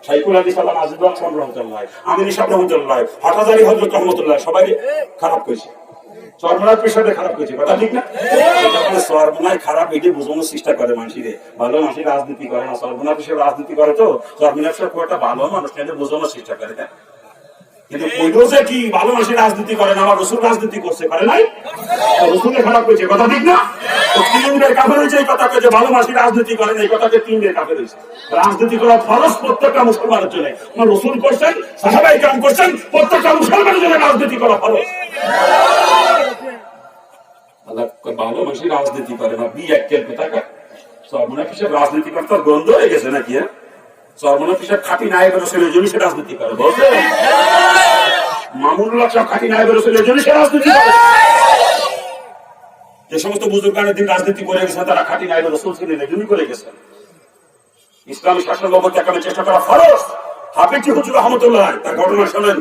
শাইখুল হাদিস আল্লামা আজিজুল হক রহমতুল্লাহ, আমিন সাহেব রহমতুল্লাহ, হাটাজারি হযরত রহমতুল্লাহ, সবাই খারাপ কইছে। চরমনার পেশাতে খারাপ কইছে, কথা ঠিক না? চরমনায় খারাপ এটি বোঝানোর চেষ্টা করে মানুষের, ভালো মানুষ রাজনীতি করে না, চরমনার পেশায় রাজনীতি করে, তো চরমনার পেশায় খুব একটা ভালো মানুষ নিয়ে বোঝানোর চেষ্টা করে। কিন্তু কইলো যে কি ভালো মানুষ রাজনীতি করে না, আমার রসুল রাজনীতি করছে, করে নাই? রসুলের খারাপ কইছে, কথা ঠিক না? 3 বের কাফের হয়েছে এই কথাকে, যে ভালো মানুষ রাজনীতি করে না, এই কথাকে 3 বের কাফের হয়েছে। রাজনীতি করা ফরজ প্রত্যেকটা মুসলমানের জন্য। আমার রসুল করছেন, সাহাবায়ে কেরাম করছেন, প্রত্যেকটা মুসলমানের জন্য রাজনীতি করা ফরজ। ভালো মানুষ রাজনীতি করে না, বিয়াক্কেল কোথাকা চরমনার পিছনে রাজনীতি করতে গন্ধ হয়ে গেছে নাকি? চরমনার পিছনে খাঁটি নায়েবের রসুলের জন্য সে রাজনীতি করে, বলছে মামুনুল্লাহ সব খাঁটি নায়েবের রসুলের জন্য সে রাজনীতি করে। যে সমস্ত বুজুর্গানের দিন রাজনীতি করে গেছে, তারা খাঁটি নায়েবের রসুল ছিলেন, এই জন্যই করে গেছে। ইসলামী শাসন ব্যবস্থা কায়েমের চেষ্টা করা ফরজ। হাফিজ হুজুর রহমতুল্লাহ তার ঘটনা শোনেন,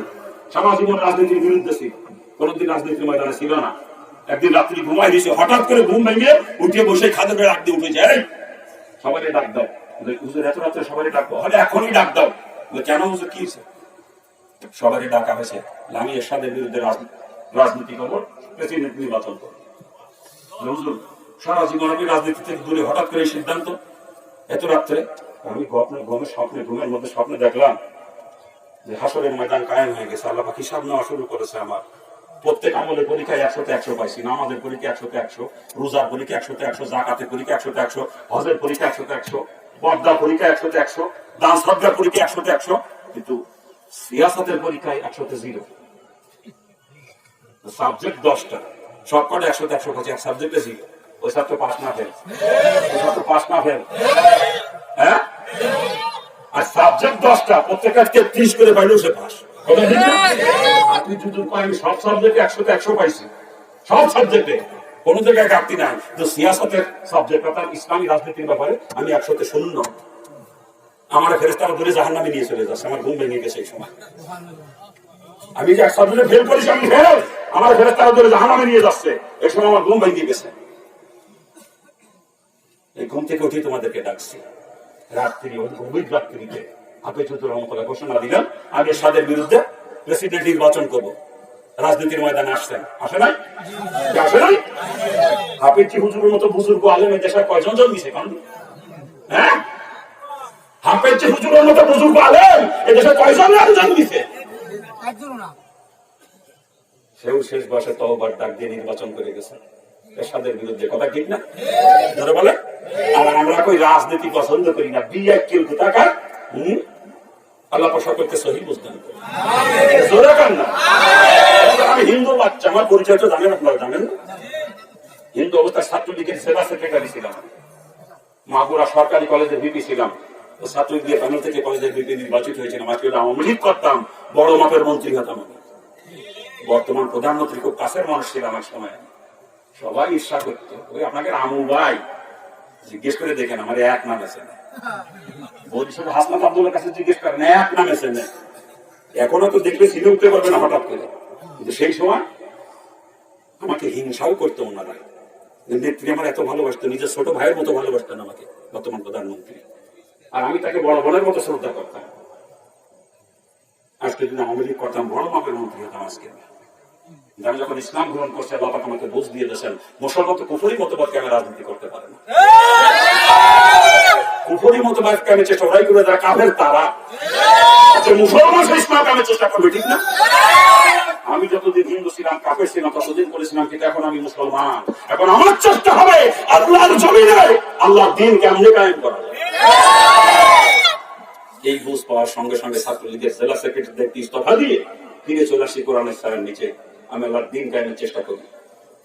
সারা জীবন রাজনীতির বিরুদ্ধে ছিল, কোনদিন রাজনীতির ময়দানে ছিল না। একদিন রাত্রি ঘুমাই দিয়েছে, হঠাৎ করে ঘুম ভেঙে উঠে বসে খাদের ডাক দিয়ে উঠে যায়, সবাই ডাক দাও, হুজুর এত রাত্রে সবাই ডাকবো, হলে এখনই ডাক দাও। কেন হুজুর, কি হয়েছে? সবাই ডাকা হয়েছে, আমি এরশাদের বিরুদ্ধে রাজনীতি করবো, প্রেসিডেন্ট নির্বাচন করবো। হুজুর সারা জীবন আমি রাজনীতি থেকে দূরে, হঠাৎ করে এই সিদ্ধান্ত এত রাত্রে? আমি ঘুমের মধ্যে স্বপ্নে দেখলাম যে হাসরের ময়দান কায়েম হয়ে গেছে, আল্লাহ পাক হিসাব নেওয়া শুরু করেছে। আমার প্রত্যেক আমলের পরীক্ষায় 100তে 100 পাইছি, নামাজের পরীক্ষা 100তে 100, রোজার পরীক্ষা 100তে 100, জাকাতের পরীক্ষা 100তে 100, হজের পরীক্ষা 100তে 100, পর্দার পরীক্ষা 100তে 100, দান সদকার পরীক্ষা 100তে 100, কিন্তু সিয়াসতের পরীক্ষায় 100তে 0। সাবজেক্ট 10টা, সবকটা 100তে 100 পাইছি, এক সাবজেক্টে 0। ওই ছাত্র পাস না ফেল, ওই ছাত্র পাস না ফেল, হ্যাঁ? আর সাবজেক্ট 10টা, প্রত্যেকটা 33 করে পাইলেও সে পাস। আপনি যদি আমি সব সাবজেক্টে 100তে 100 পাইছি, সব সাবজেক্টে কোন জায়গায় ঘাটতি নাই, তো সিয়াসতের সাবজেক্ট অর্থাৎ ইসলামী রাজনীতির ব্যাপারে আমি 100তে 0। আমার ফেরেশতারা ধরে জাহান্নামে নিয়ে চলে যাচ্ছে, আমার ঘুম ভেঙে গেছে এই সময়। আমি যে এক সাবজেক্টে ফেল করেছি, আমি ফেল, আমার ফেরেশতারা ধরে জাহান্নামে নিয়ে যাচ্ছে, এই সময় আমার ঘুম ভেঙে গেছে। এই ঘুম থেকে উঠে তোমাদেরকে ডাকছি রাত্রি, গভীর রাত্রিতে হাফেজ হুজুর রহমতুল্লাহ ঘোষণা দিলেন আমি এরশাদের বিরুদ্ধে প্রেসিডেন্ট নির্বাচন করব। রাজনীতির ময়দানে আসছেন, আসে নাই? আসে নাই? হাফেজ হুজুরের মতো বুজুর্গ আলেম এই দেশে কয়জন জন্মিছে? হ্যাঁ, হাফেজ হুজুরের মতো বুজুর্গ আলেম এই দেশে কয়জন জন্মিছে? সেও শেষ বয়সে তওবার ডাক দিয়ে নির্বাচন করে গেছে এরশাদের বিরুদ্ধে। কথা ঠিক না? ধরে বলে। আর আমরা কই রাজনীতি পছন্দ করি না, বিয়ে কেউ কোথাকার। আল্লাহ সকলকে সহি বুঝতেন। আমি হিন্দু বাচ্চা, আমার পরিচয় তো জানেন, আপনারা জানেন না। হিন্দু অবস্থায় ছাত্রলীগের সেবা সেক্রেটারি ছিলাম, মাগুরা সরকারি কলেজের ভিপি ছিলাম। ছাত্রলীগের প্যানেল থেকে কলেজের ভিপি নির্বাচিত হয়েছিলাম। আজকে আওয়ামী লীগ করতাম, বড় মাপের মন্ত্রী হতাম। বর্তমান প্রধানমন্ত্রী খুব কাছের মানুষ ছিলাম এক সময়। সবাই ঈর্ষা করতো, ওই আপনাকে রামু ভাই জিজ্ঞেস করে দেখেন আমার এক নাম আছে না, বলছিল হাসনাত আব্দুল্লার কাছে জিজ্ঞেস করেন এক নাম আছে না। এখনো তো দেখলে ছিঁড়ে উঠতে পারবে না হঠাৎ করে, কিন্তু সেই সময় আমাকে হিংসাও করতো ওনারা। নেত্রী আমার এত ভালোবাসতো, নিজের ছোট ভাইয়ের মতো ভালোবাসতেন আমাকে বর্তমান প্রধানমন্ত্রী, আর আমি তাকে বড় বোনের মতো শ্রদ্ধা করতাম। আজকে যদি আওয়ামী লীগ করতাম, বড় মাপের মন্ত্রী হতাম আজকে। আমি যখন ইসলাম গ্রহণ করছি, আল্লাহ পাক আমাকে বুঝ দিয়ে দিয়েছেন মুসলমান তো কুফরি মতবাদকে আমি রাজনীতি করতে পারে না। কুফরি মতবাদকে আমি চেষ্টা ওরাই করে যারা কাফের তারা, মুসলমান ইসলামকে আমি চেষ্টা করবো, ঠিক না? আমি যতদিন হিন্দু ছিলাম, কাফের ছিলাম, ততদিন করেছিলাম, কিন্তু এখন আমি মুসলমান। এখন আমার চেষ্টা হবে আল্লাহর জমিনে আল্লাহর দ্বীন কেমনে কায়েম করা যায়। এই বুঝ পাওয়ার সঙ্গে সঙ্গে ছাত্রলীগের জেলা সেক্রেটারি ইস্তফা দিয়ে ফিরে চলে আসি কোরআনের ছায়ার নিচে। আমি আল্লাহর দ্বীন কায়েমের চেষ্টা করি।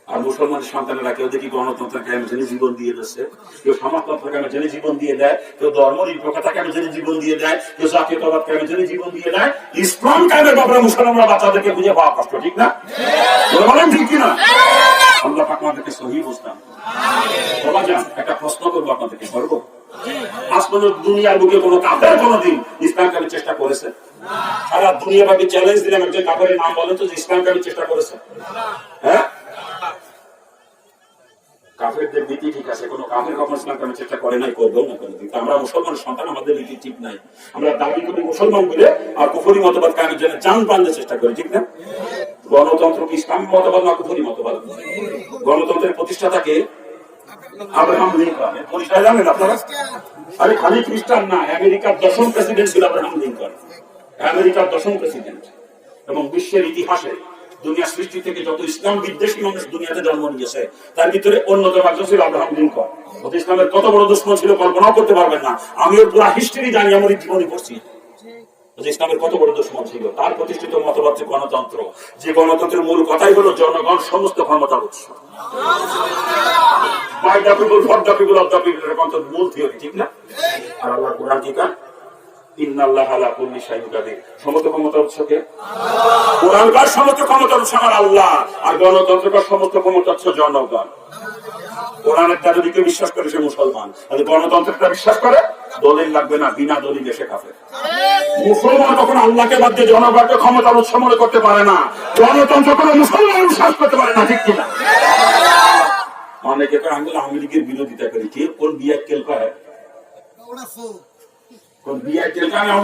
আর মুসলমানের সন্তানেরা কেউ দেখি গণতন্ত্র কায়েমে জেনে জীবন দিয়ে দিচ্ছে, কেউ সমাজতন্ত্র কায়েমে জেনে জীবন দিয়ে দেয়, কেউ ধর্ম নিরপেক্ষতা কায়েমে জেনে জীবন দিয়ে দেয়, কেউ জাতীয়তাবাদ কায়েমে জেনে জীবন দিয়ে দেয়। ইসলাম কায়েমের ব্যাপারে মুসলমানরা বাচ্চাদেরকে বুঝে পাওয়া কষ্ট, ঠিক না? বলেন ঠিক কিনা? আল্লাহ পাক আমাদেরকে সহি বুঝতাম। বাবা যান, একটা প্রশ্ন করবো আপনাদেরকে, করবো? আজ পর্যন্ত দুনিয়ার বুকে কোনো কাফের কোনোদিন ইসলাম কায়েমের চেষ্টা করেছে? সারা দুনিয়া ভাবে চ্যালেঞ্জ দিলাম, একজন কাফের নাম বলেন তো যে ইসলাম কায়েমের চেষ্টা করেছে? হ্যাঁ, কাফেরদের নীতি ঠিক আছে, কোন কাফের কখনো ইসলাম কায়েমের চেষ্টা করে নাই, করবেও না কোনোদিন। আমরা মুসলমানের সন্তান, আমাদের নীতি ঠিক নাই। আমরা দাবি করি মুসলমান বলে, আর কুফরি মতবাদ কায়েমের জন্য জান প্রাণের চেষ্টা করি, ঠিক না? গণতন্ত্র কি ইসলামী মতবাদ না কুফরি মতবাদ? গণতন্ত্রের প্রতিষ্ঠাতাকে আব্রাহাম লিঙ্কন, পরিচয় জানেন আপনারা? আরে খালি খ্রিস্টান না, আমেরিকার 10ম প্রেসিডেন্ট ছিল আব্রাহাম লিঙ্কন, আমেরিকার 10ম প্রেসিডেন্ট। এবং বিশ্বের ইতিহাসে দুনিয়া সৃষ্টি থেকে যত ইসলাম বিদ্বেষী মানুষ দুনিয়াতে জন্ম নিয়েছে, তার ভিতরে অন্যতম একজন ছিল আব্রাহাম লিঙ্কন। ইসলামের কত বড় দুশ্মন ছিল কল্পনাও করতে পারবেন না। আমিও পুরো হিস্ট্রি জানি, আমার জীবনে পড়ছি ইসলামের কত বড় দুশ্মন ছিল। তার প্রতিষ্ঠিত মতবাদ হচ্ছে গণতন্ত্র, যে গণতন্ত্রের মূল কথাই হলো জনগণ সমস্ত ক্ষমতার উৎস। By the people, for the people, of the people, এর মূল থিওরি, ঠিক না? আর আল্লাহর কোরআন কি কার? ইন্নাল্লাহা আলা কুল্লি শাইইন কাদির। সমস্ত ক্ষমতার উৎসকে কোরআন কার? সমস্ত ক্ষমতার উৎস আমার আল্লাহ। আর গণতন্ত্রকার? সমস্ত ক্ষমতার উৎস জনগণ। কোরআনের যদি কেউ বিশ্বাস করে সে মুসলমান, আর গণতন্ত্রটা বিশ্বাস করে দলিল লাগবে না, বিনা দলিলে সে কাফের। মুসলমান তখন আল্লাহকে বাদ দিয়ে জনগণকে ক্ষমতার উৎস মনে করতে পারে না। গণতন্ত্র কোনো মুসলমান বিশ্বাস করতে পারে না, ঠিক কিনা? অনেকে আমি আওয়ামী লীগের বিরোধিতা করি, কে কোন বিয়ে কেল করে, কোন বিয়ে কেল করে